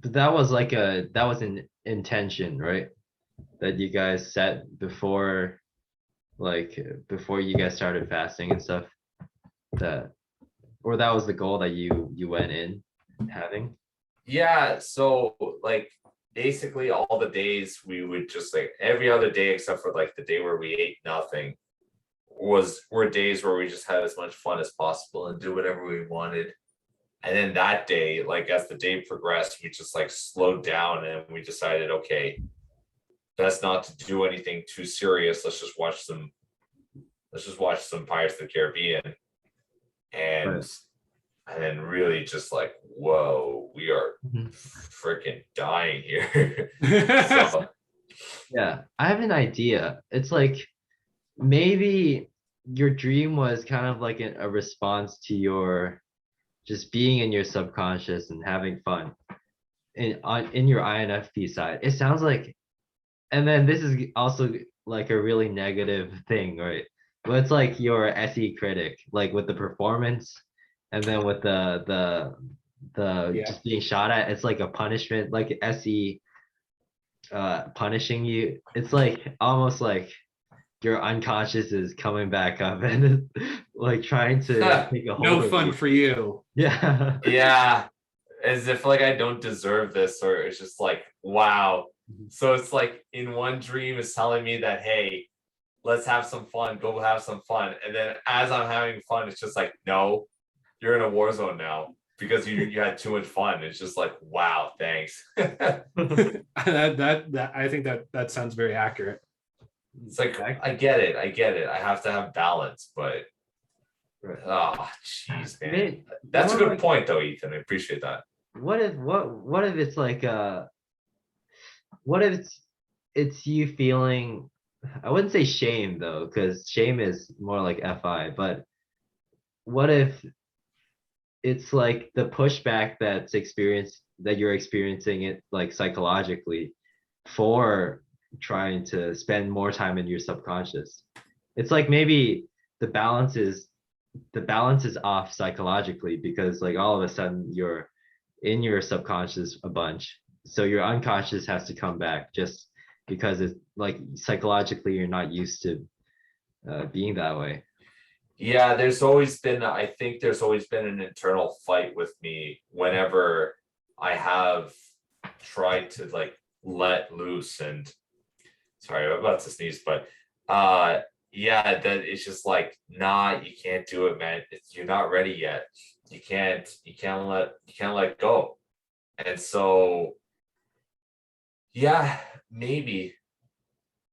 but that was like that was an intention, right? That you guys set before, like before you guys started fasting and stuff. That, or that was the goal that you went in having. yeah, so like basically all the days we would just like every other day except for like the day where we ate nothing were days where we just had as much fun as possible and do whatever we wanted. And then that day, like as the day progressed, we just like slowed down and we decided, okay, best not to do anything too serious. Let's just watch some Pirates of the Caribbean. And Right. and then really just like, whoa, we are Mhm. freaking dying here. So Yeah, I have an idea. It's like maybe your dream was kind of like a response to your just being in your subconscious and having fun in your INFP side. It sounds like, and then this is also like a really negative thing, right? But it's like your SE critic, like with the performance, and then with the Yeah. just being shot at. It's like a punishment, like SE punishing you. It's like almost like your unconscious is coming back up and like trying to take a No hold of fun you. for you. Yeah. yeah, as if like I don't deserve this, or it's just like, wow. So it's like in one dream is telling me that, hey, let's have some fun, go have some fun. And then as I'm having fun, it's just like, no, you're in a war zone now because you had too much fun. It's just like, wow, thanks. That I think that sounds very accurate. It's like, Exactly. I get it. I have to have balance, but Right. oh, jeez, man. May- That's a More good like, point, though, Ethan. I appreciate that. what if it's like what if it's you feeling, I wouldn't say shame though, because shame is more like FI, but what if it's like the pushback that you're experiencing it like psychologically for trying to spend more time in your subconscious. It's like maybe the balance is the balance is off psychologically because like all of a sudden you're in your subconscious a bunch. So your unconscious has to come back just because it's like psychologically you're not used to being that way. Yeah, I think there's always been an internal fight with me whenever I have tried to like let loose. And sorry, I'm about to sneeze, but yeah, that it's just like, nah, you can't do it, man. You're not ready yet. You can't let go. And so yeah, maybe,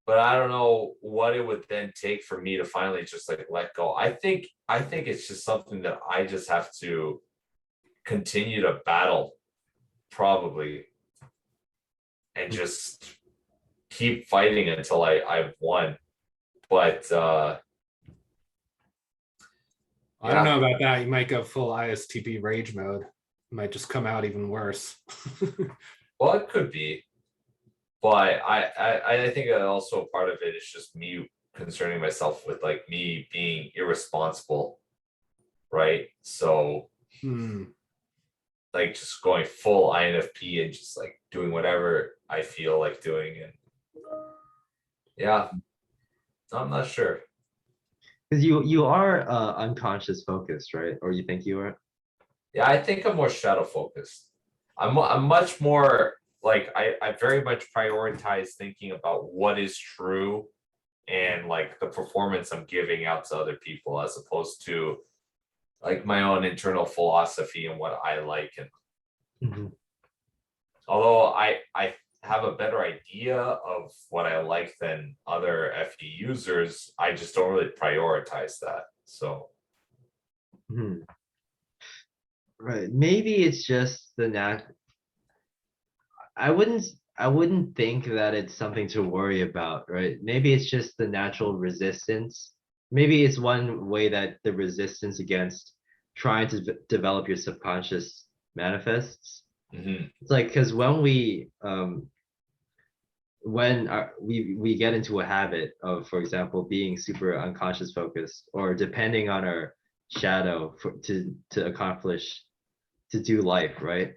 but I don't know what it would then take for me to finally just like let go. I think it's just something that I just have to continue to battle, probably, and just keep fighting until I've won. But I don't yeah, know about that. You might go full ISTP rage mode. It might just come out even worse. well, it could be, but I think that also part of it is just me concerning myself with like me being irresponsible, right? So Hmm. like just going full INFP and just like doing whatever I feel like doing. And yeah, I'm not sure. Because you are unconscious focused, right? Or you think you are? Yeah, I think I'm more shadow focused. I'm much more like I very much prioritize thinking about what is true and like the performance I'm giving out to other people as opposed to like my own internal philosophy and what I like. And Mhm. although I have a better idea of what I like than other FE users, I just don't really prioritize that. So Mhm. Right. Maybe it's just the I wouldn't I wouldn't think that it's something to worry about, right? Maybe it's just the natural resistance. Maybe it's one way that the resistance against trying to develop your subconscious manifests. mhm. It's like because when we get into a habit of, for example, being super unconscious focused or depending on our shadow to accomplish to do life, right?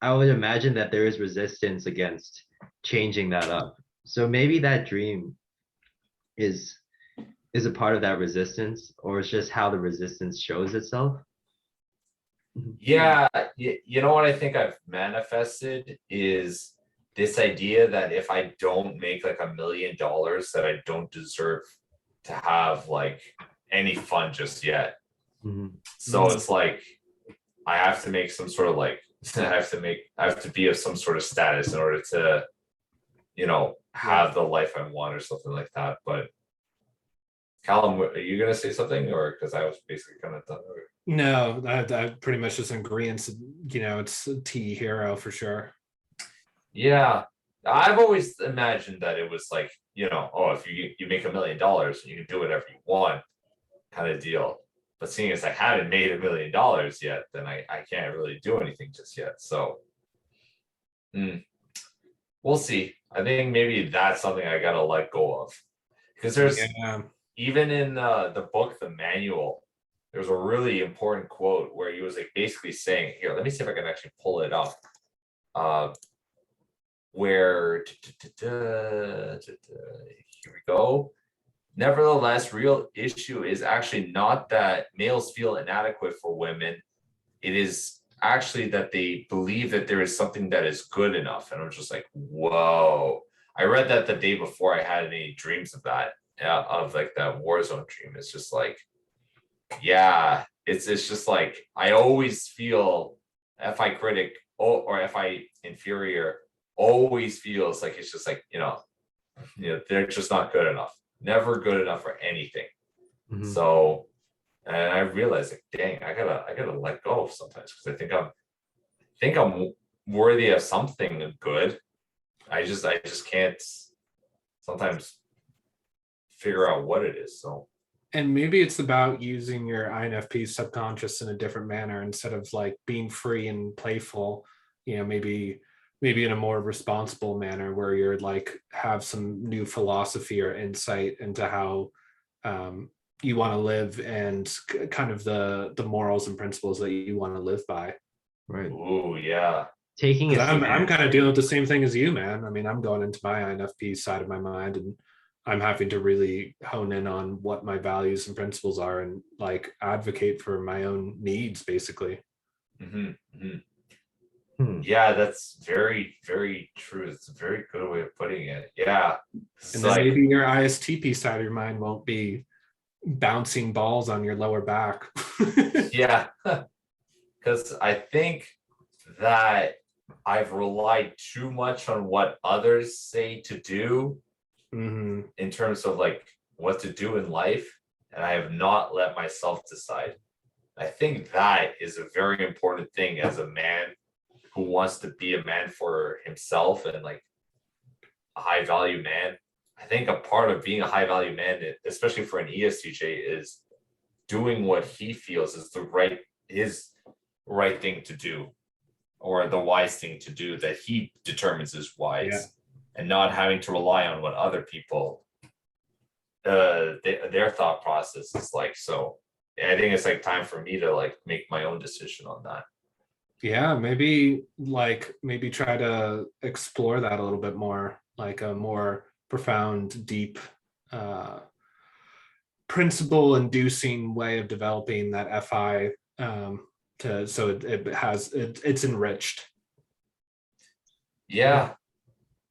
I would imagine that there is resistance against changing that up. So maybe that dream is is a part of that resistance, or it's just how the resistance shows itself. Mhm. Yeah, you know what I think I've manifested is this idea that if I don't make like $1 million, that I don't deserve to have like any fun just yet. Mhm. So it's like I have to make some sort of like I have to be of some sort of status in order to, have the life I want or something like that. But Callum, are you gonna say something, or because I was basically kind of done? No, I pretty much just in agreement. It's a T hero for sure. Yeah, I've always imagined that it was like, oh, if you make $1 million, you can do whatever you want, kind of deal. But seeing as I haven't made $1 million yet, then I can't really do anything just yet. So we'll see. I think maybe that's something I gotta let go of, because there's Yeah. even in the book, the manual, there's a really important quote where he was like basically saying, here, let me see if I can actually pull it up. Where here we go. Nevertheless, real issue is actually not that males feel inadequate for women. It is actually that they believe that there is something that is good enough. And I'm just like, whoa. I read that the day before I had any dreams of that, of like that Warzone dream. It's just like, yeah, it's just like I always feel FI critic or FI inferior always feels like it's just like, they're just not good enough. Never good enough for anything. So, and I realized like, dang, I gotta let go sometimes, because I think I'm worthy of something good. I just can't sometimes figure out what it is. So, And maybe it's about using your INFP subconscious in a different manner instead of like being free and playful, maybe in a more responsible manner where you're like have some new philosophy or insight into how you want to live and kind of the morals and principles that you want to live by. Right. ooh, yeah. Taking a I'm stand. kind of dealing with the same thing as you, man. I mean, I'm going into my INFP side of my mind, and I'm having to really hone in on what my values and principles are and like advocate for my own needs, basically. Yeah, that's very, very true. It's a very good way of putting it. Yeah. It's And then like, maybe your ISTP side of your mind won't be bouncing balls on your lower back. yeah, because I think that I've relied too much on what others say to do Mm-hmm. in terms of like what to do in life, and I have not let myself decide. I think that is a very important thing as a man who wants to be a man for himself and like a high value man. I think a part of being a high value man, especially for an ESTJ, is doing what he feels is his right thing to do, or the wise thing to do that he determines is wise, Yeah. and not having to rely on what other people their thought process is like. So I think it's like time for me to like make my own decision on that. Yeah, maybe try to explore that a little bit more, like a more profound, deep uh principle inducing way of developing that FI to so it's enriched. Yeah.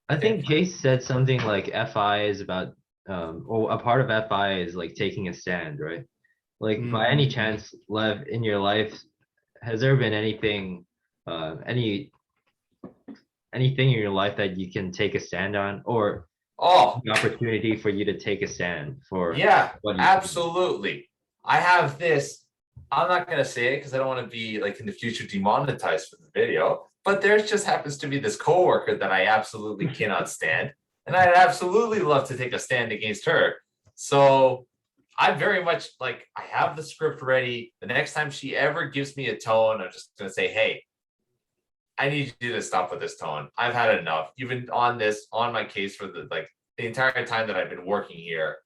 I think Chase said something like FI is about or a part of FI is like taking a stand, right? Like by any chance, Lev, in your life, has there been anything anything in your life that you can take a stand on, or Oh, the opportunity for you to take a stand for yeah, what you absolutely. I have this. I'm not gonna say it because I don't want to be like in the future demonetized for the video. But there just happens to be this coworker that I absolutely cannot stand, and I'd absolutely love to take a stand against her. So I very much like I have the script ready. The next time she ever gives me a tone, I'm just gonna say, "Hey, I need you to stop with this tone. I've had enough. You've been on my case for the entire time that I've been working here.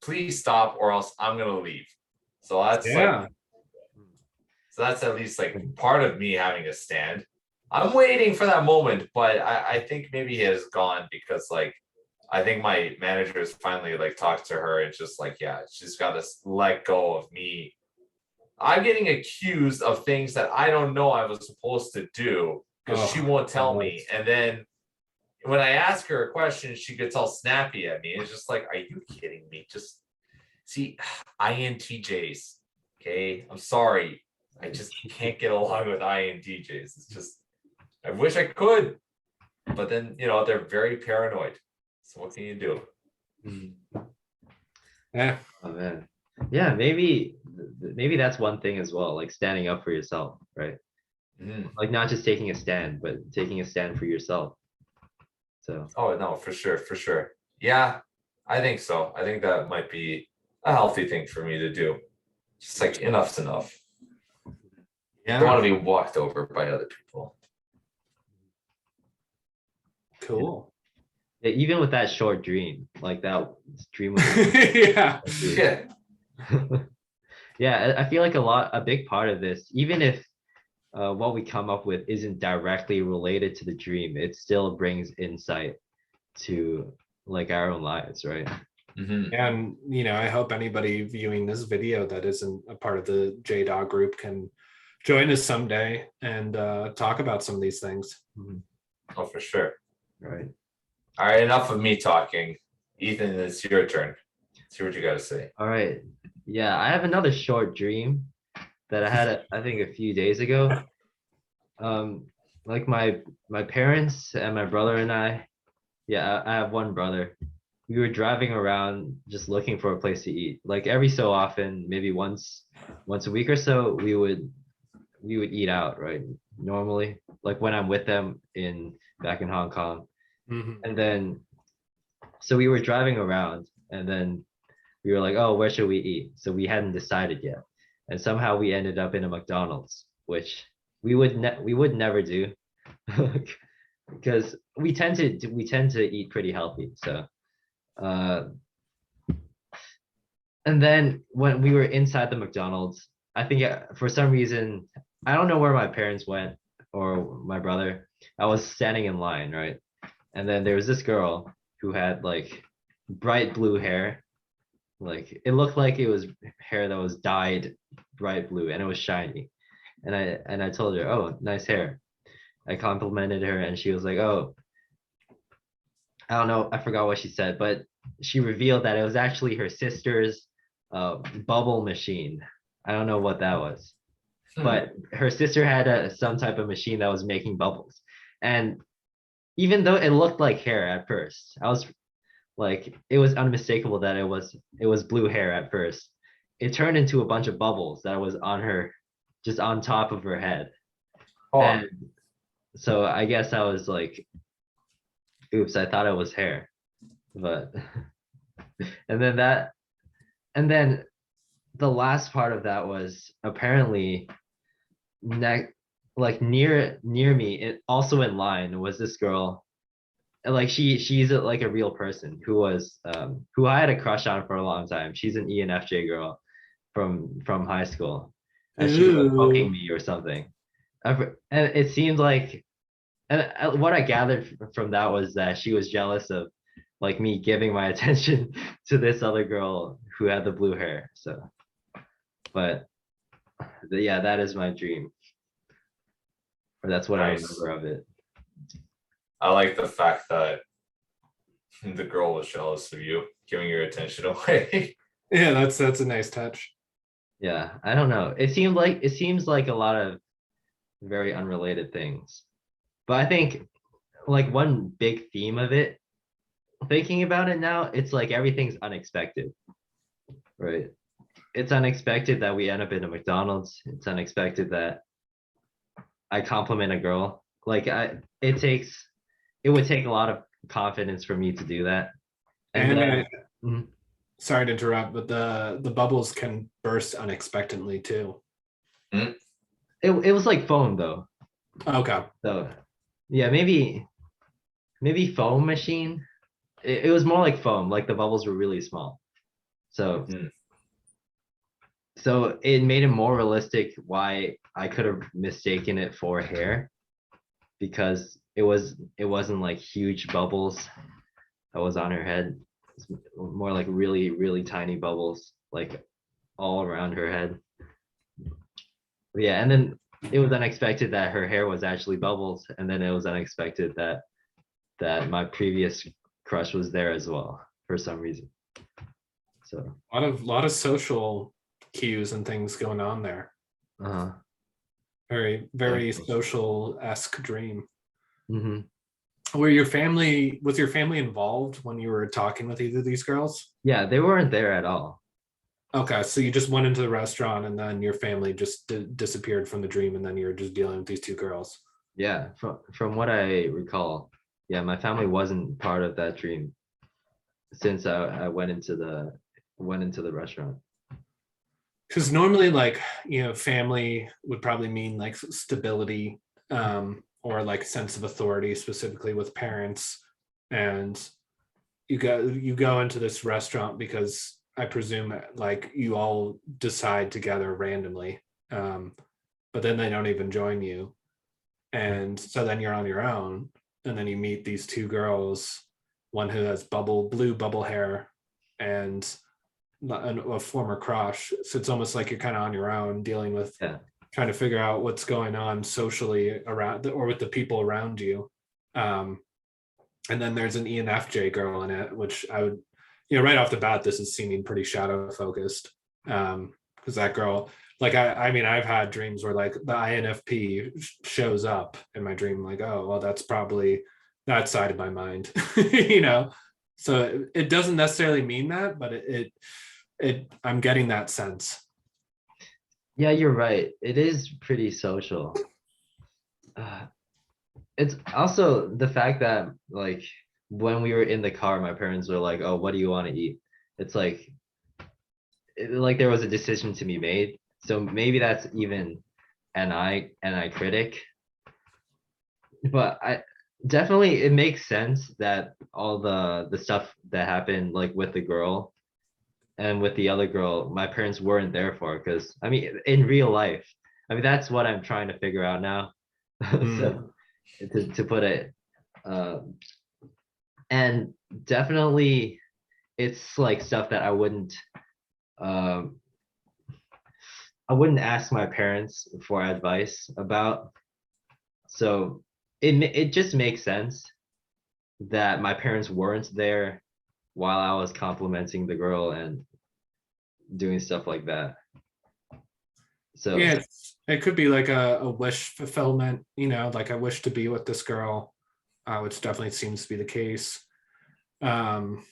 Please stop, or else I'm gonna leave." So Yeah. that's at least like part of me having a stand. I'm waiting for that moment, but I think maybe he has gone, because like I think my manager has finally like talked to her and just like, yeah, she's got to let go of me. I'm getting accused of things that I don't know I was supposed to do because she won't tell me. And then when I ask her a question, she gets all snappy at me. It's just like, are you kidding me? Just see, INTJs. Okay, I'm sorry. I just can't get along with INTJs. It's just, I wish I could, but then, they're very paranoid. So what can you do? Yeah, Oh man. Yeah, maybe that's one thing as well, like standing up for yourself, right? Mhm. Like not just taking a stand, but taking a stand for yourself. So Oh, no, for sure, for sure. Yeah, I think so. I think that might be a healthy thing for me to do. Just like enough's enough. Don't want yeah, to be walked over by other people. cool. yeah, even with that short dream, like that dream was Yeah, Yeah. yeah, I feel like a big part of this, even if what we come up with isn't directly related to the dream, it still brings insight to like our own lives, right? Mhm. and I hope anybody viewing this video that isn't a part of the JDog group can join us someday and talk about some of these things. Mhm. Oh, for sure. Right. All right, enough of me talking. Ethan, it's your turn. See what you got to say. All right. Yeah, I have another short dream that I had, I think, a few days ago. Like my parents and my brother and I, yeah, I have one brother. We were driving around just looking for a place to eat. Like every so often, maybe once a week or so, we would eat out, right? Normally, like when I'm with them in back in Hong Kong. Mhm. And then so we were driving around and then we were like, oh, where should we eat? So we hadn't decided yet. And somehow we ended up in a McDonald's, which we would never do because we tend to eat pretty healthy. So uh and then when we were inside the McDonald's, I think for some reason, I don't know where my parents went or my brother. I was standing in line, right? And then there was this girl who had like bright blue hair. Like it looked like it was hair that was dyed bright blue and it was shiny. And I told her, "Oh, nice hair." I complimented her and she was like, "Oh, I don't know, I forgot what she said, but she revealed that it was actually her sister's bubble machine. I don't know what that was, but her sister had some type of machine that was making bubbles. And even though it looked like hair at first, I was like, it was unmistakable that it was blue hair at first. It turned into a bunch of bubbles that was on her, just on top of her head. Oh, And so I guess I was like, oops, I thought it was hair. But and then that and then the last part of that was apparently neck like near me, it also in line was this girl. And like she's like a real person who I had a crush on for a long time. She's an ENFJ girl from high school. And she was poking Ooh. me or something. And it seemed like and what I gathered from that was that she was jealous of like me giving my attention to this other girl who had the blue hair. So, but yeah, that is my dream, or that's what I nice. remember of it. I like the fact that the girl was jealous of you, giving your attention away. Yeah, that's a nice touch. Yeah, I don't know. It seems like a lot of very unrelated things, but I think like one big theme of it, thinking about it now, it's like everything's unexpected, right? It's unexpected that we end up in a McDonald's. It's unexpected that I compliment a girl. Like it would take a lot of confidence for me to do that. And And then mhm. sorry to interrupt, but the bubbles can burst unexpectedly too. It was like foam though. Okay. So yeah, maybe foam machine. It was more like foam, like the bubbles were really small. So Mhm. so it made it more realistic why I could have mistaken it for hair because it wasn't like huge bubbles that was on her head. It's more like really, really tiny bubbles, like all around her head. But yeah, and then it was unexpected that her hair was actually bubbles, and then it was unexpected that my previous crush was there as well for some reason. So A lot of social cues and things going on there. uh very social-esque dream. Hmm. Was your family involved when you were talking with either of these girls? Yeah, they weren't there at all. Okay, so you just went into the restaurant and then your family just disappeared from the dream, and then you're just dealing with these two girls. Yeah, from what I recall, yeah, my family wasn't part of that dream since I went into the restaurant. Because normally, like, family would probably mean like stability, or like sense of authority, specifically with parents. And you go into this restaurant because I presume like you all decide together randomly, um, but then they don't even join you, and so then you're on your own, and then you meet these two girls, one who has blue bubble hair, and a former crush. So it's almost like you're kind of on your own dealing with Yeah. trying to figure out what's going on socially around or with the people around you. Um, and then there's an ENFJ girl in it, which I would, right off the bat, this is seeming pretty shadow focused. Because that girl, like, I mean, I've had dreams where like the INFP shows up in my dream, like, oh, well, that's probably that side of my mind, So it doesn't necessarily mean that, but I'm getting that sense. Yeah, you're right. It is pretty social. Uh, it's also the fact that like when we were in the car, my parents were like, "Oh, what do you want to eat?" It's like there was a decision to be made. So maybe that's even an I critic. But I definitely it makes sense that all the stuff that happened like with the girl and with the other girl, my parents weren't there for because I mean in real life, I mean that's what I'm trying to figure out now. So to put it, uh, and definitely it's like stuff that um, I wouldn't ask my parents for advice about. So it just makes sense that my parents weren't there while I was complimenting the girl and doing stuff like that. So Yeah, it could be like a wish fulfillment, like I wish to be with this girl, which definitely seems to be the case. Um,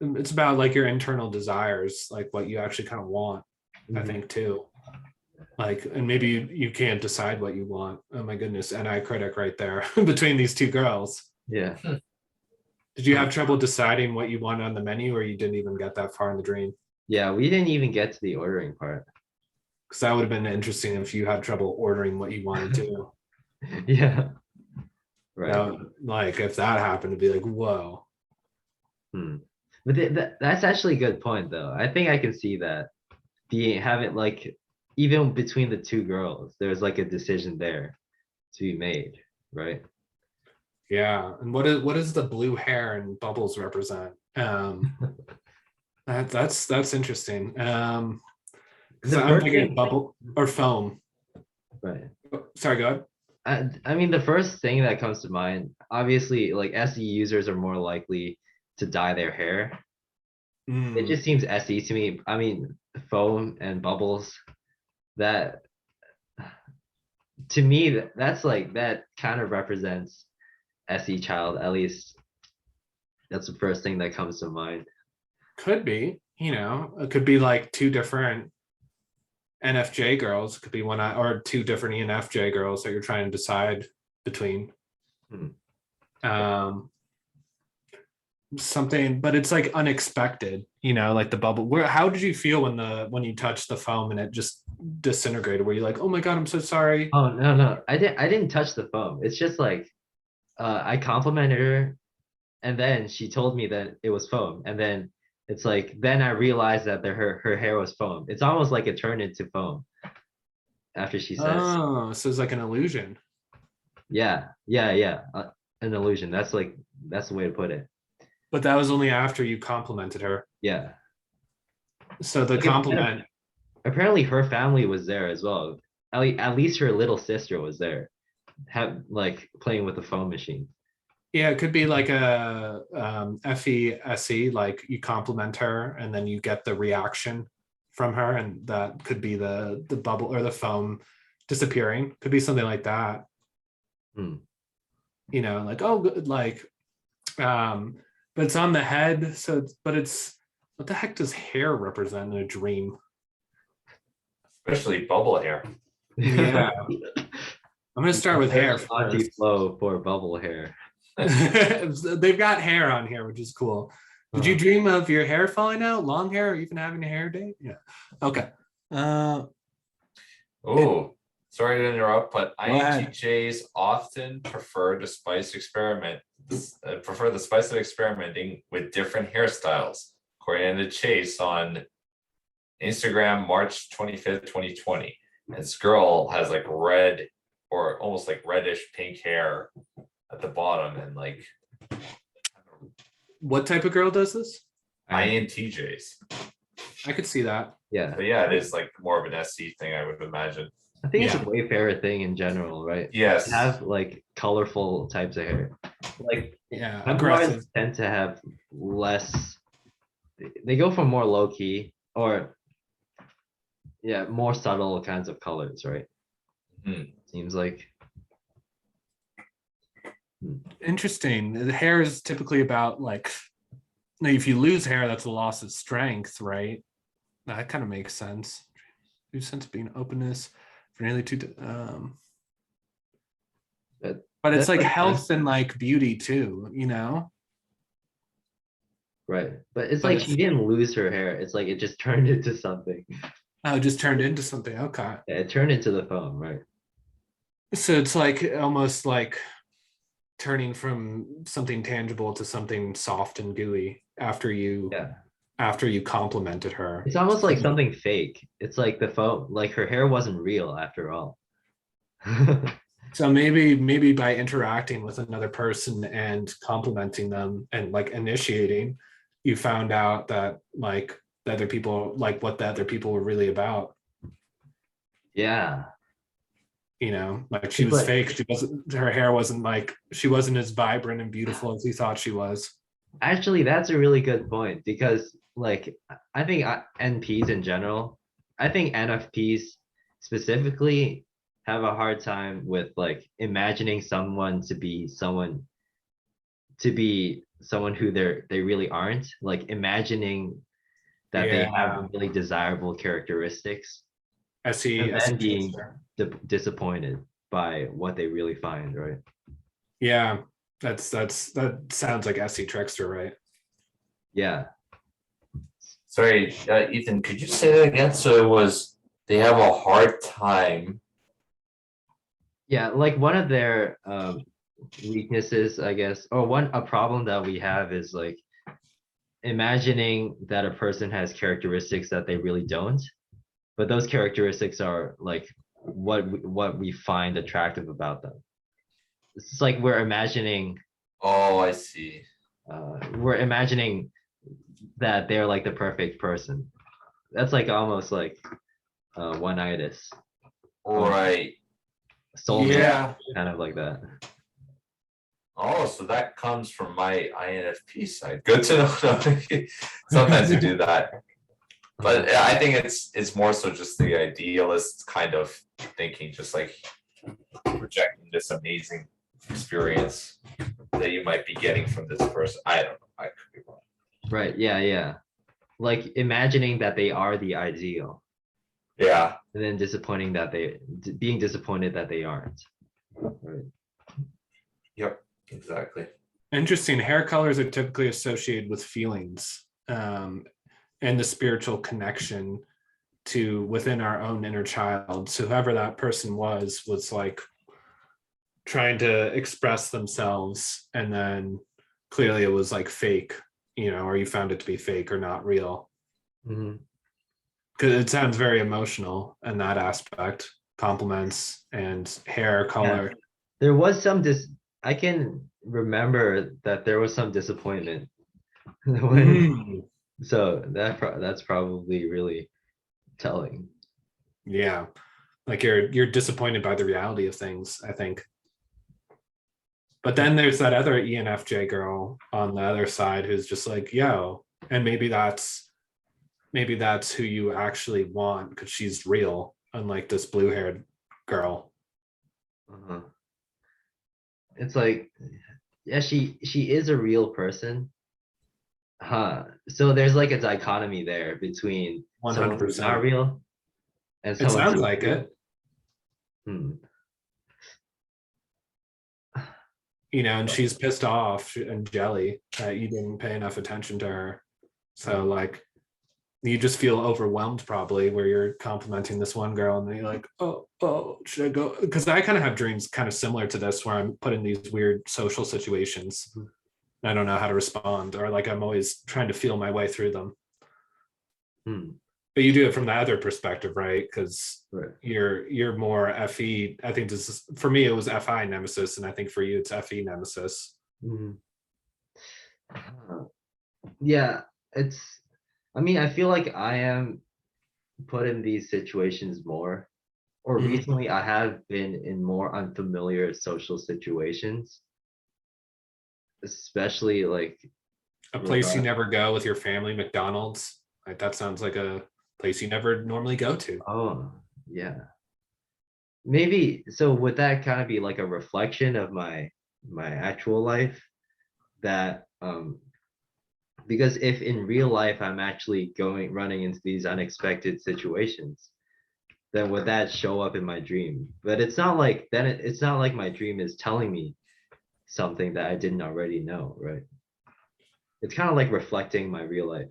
it's about like your internal desires, like what you actually kind of want, I think too. Like, and maybe you can't decide what you want. Oh my goodness, NI critic right there between these two girls. yeah. Did you have trouble deciding what you wanted on the menu, or you didn't even get that far in the dream? Yeah, we didn't even get to the ordering part. Because that would have been interesting if you had trouble ordering what you wanted to. Yeah. Right. Like if that happened, to be like, whoa. But that's actually a good point though. I think I can see that having like even between the two girls, there's like a decision there to be made, right? Yeah. And what is the blue hair and bubbles represent? That's interesting. Because The I'm first thinking thing, bubble or foam. right? Sorry, go ahead. I mean, the first thing that comes to mind, obviously, like SE users are more likely to dye their hair. It just seems SE to me. I mean, foam and bubbles, that to me, that's like that kind of represents SE child. At least that's the first thing that comes to mind. Could be, it could be like two different NFJ girls. It could be one or two different ENFJ girls that you're trying to decide between. Something, but it's like unexpected, like the bubble. How did you feel when you touched the foam and it just disintegrated? Were you like, oh my god, I'm so sorry? Oh no, I didn't touch the foam. It's just like I complimented her and then she told me that it was foam. And then it's like then I realized that her hair was foam. It's almost like it turned into foam after she said it. Oh, so it's like an illusion. Yeah. An illusion. That's the way to put it. But that was only after you complimented her. Yeah. So the Like, compliment. apparently her family was there as well. At least her little sister was there, playing with the foam machine. Yeah, it could be like a FESE, like you compliment her and then you get the reaction from her, and that could be the bubble or the foam disappearing. Could be something like that. Hmm. You know, like, oh, good, like, but it's on the head. So, but it's, what the heck does hair represent in a dream? Especially bubble hair. Yeah. I'm gonna start with hair first. Flow for bubble hair. They've got hair on here, which is cool. Did you Uh-huh. dream of your hair falling out, long hair, or even having a hair day? Yeah. Okay. Oh, sorry to interrupt, but ahead. INTJs often prefer the spice experiment, prefer the spice of experimenting with different hairstyles, according to Chase on Instagram, March 25th, 2020. And this girl has like red or almost like reddish pink hair at the bottom, and like What type of girl does this? INTJs. I could see that. Yeah, But yeah, it is like more of an SC thing, I would imagine. I think it's Yeah. a Wayfarer thing in general, right? Yes. To have like colorful types of hair. Like Yeah, Templars aggressive. tend to have less. They go for more low key or yeah, more subtle kinds of colors, right? Mhm. Seems like. Interesting. The hair is typically about like, if you lose hair, that's a loss of strength, right? That kind of makes sense. New sense of being openness for nearly That- but it's that like makes health sense. and like beauty too, you know? Right, but it's But like it's- she didn't lose her hair. It's like it just turned into something. Oh, it just turned into something. Okay. Yeah, it turned into the phone, right? So it's like almost like turning from something tangible to something soft and gooey after you Yeah, complimented her. it's almost like something fake. It's like the phone, like her hair wasn't real after all. So maybe by interacting with another person and complimenting them and like initiating, you found out that like the other people, like what the other people were really about. Yeah, You know, like she it's was like fake. She wasn't, her hair wasn't like, she wasn't as vibrant and beautiful as he thought she was. actually that's a really good point because like I think NPs in general, I think NFPs specifically have a hard time with like imagining someone to be someone who they really aren't, like imagining that they Yeah. have really desirable characteristics SE, and then SE being trickster. disappointed by what they really find, right? Yeah, that sounds like SE trickster, right? Yeah, Sorry, Ethan, could you say that again? So it was, they have a hard time. yeah, like one of their weaknesses, I guess, or a problem that we have is like imagining that a person has characteristics that they really don't, but those characteristics are like what we find attractive about them. It's like Oh, I see. we're imagining that they're like the perfect person. That's like almost like one-itis, Right. soulmate, Yeah. kind of like that. Oh, so that comes from my INFP side. Good to know. Sometimes you do that. But I think it's more so just the idealist kind of thinking, just like projecting this amazing experience that you might be getting from this person. I don't know. I could be wrong. Right, yeah. Like imagining that they are the ideal Yeah. and then being disappointed that they aren't. Right. Yep. Exactly. Interesting. Hair colors are typically associated with feelings, and the spiritual connection to within our own inner child. So whoever that person was like trying to express themselves, and then clearly it was like fake, you know, or you found it to be fake or not real. Mhm. Because it sounds very emotional in that aspect. Compliments and hair color. There was some I can remember that there was some disappointment when, so that's probably really telling. Yeah, like you're disappointed by the reality of things, I think. But then there's that other ENFJ girl on the other side who's just like, yo, and maybe that's who you actually want because she's real, unlike this blue-haired girl. Uh-huh. It's like, yeah, she is a real person. So there's like a dichotomy there between someone who's not 100%. real and It someone sounds who's like real. it. Hmm. You know, and she's pissed off and jelly that you didn't pay enough attention to her. So like you just feel overwhelmed probably where you're complimenting this one girl and then you're like, oh, should I go? Because I kind of have dreams kind of similar to this where I'm put in these weird social situations. I don't know how to respond, or like I'm always trying to feel my way through them. Hmm. But you do it from the other perspective, right? Because Right. you're more FE. I think this is, for me it was FI nemesis, and I think for you it's FE nemesis. Mhm. Yeah, I mean, I feel like I am put in these situations more, or Mhm. recently I have been in more unfamiliar social situations, especially like A place you regard. never go with your family, McDonald's. Like that sounds like a place you never normally go to. Oh, yeah. Maybe so would that kind of be like a reflection of my actual life that because if in real life I'm actually running into these unexpected situations, then would that show up in my dream? But it's not like then it's not like my dream is telling me something that I didn't already know, right? It's kind of like reflecting my real life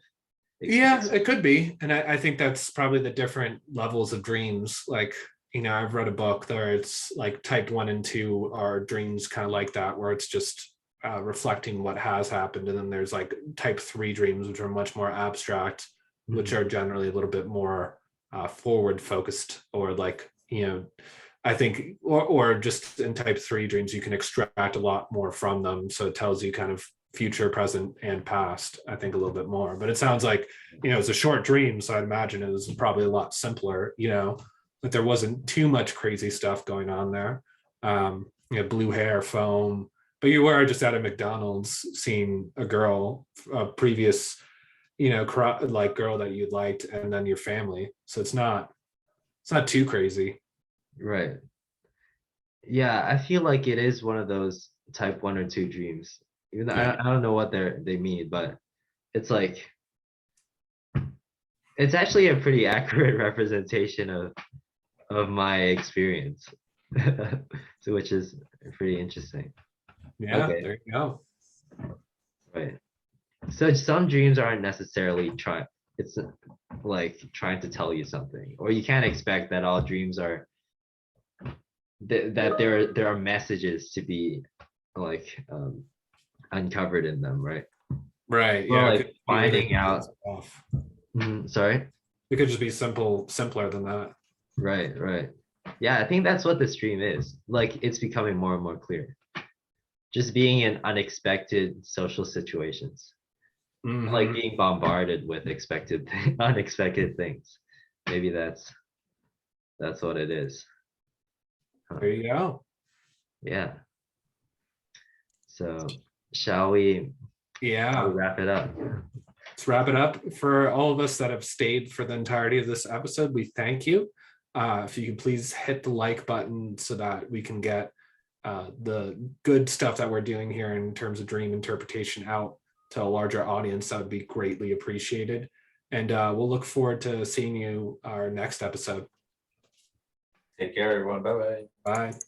Yeah, experience. it could be. And I think that's probably the different levels of dreams. Like, you know, I've read a book where it's like type 1 and 2 are dreams kind of like that, where it's just reflecting what has happened. And then there's like type 3 dreams, which are much more abstract, which Mhm. are generally a little bit more forward focused, or like, you know, I think, or just in type 3 dreams, you can extract a lot more from them. So it tells you kind of future, present, and past, I think a little bit more. But it sounds like, you know, it's a short dream. So I'd imagine it was probably a lot simpler, you know, that there wasn't too much crazy stuff going on there. You know, blue hair, foam, but you were just at a McDonald's seeing a girl, a previous, you know, like girl that you liked, and then your family. So it's not too crazy. Right. Yeah, I feel like it is one of those type 1 or 2 dreams. Even though Yeah. I don't know what they mean, but it's like it's actually a pretty accurate representation of my experience. So which is pretty interesting. Yeah, Okay, there you go. right. So some dreams aren't necessarily it's like trying to tell you something, or you can't expect that all dreams are that there are messages to be like uncovered in them, right? Right. Well, Yeah. It could like be really finding out. off. Sorry. It could just be simpler than that. Right, right. Yeah, I think that's what the stream is. Like it's becoming more and more clear. Just being in unexpected social situations, like Mhm. being bombarded with unexpected things. Maybe that's what it is. Huh. There you go. Yeah. So shall we Yeah. wrap it up? Let's wrap it up. For all of us that have stayed for the entirety of this episode, we thank you. If you could please hit the like button so that we can get the good stuff that we're doing here in terms of dream interpretation out to a larger audience, that would be greatly appreciated. And we'll look forward to seeing you our next episode. Take care, everyone. Bye bye. Bye.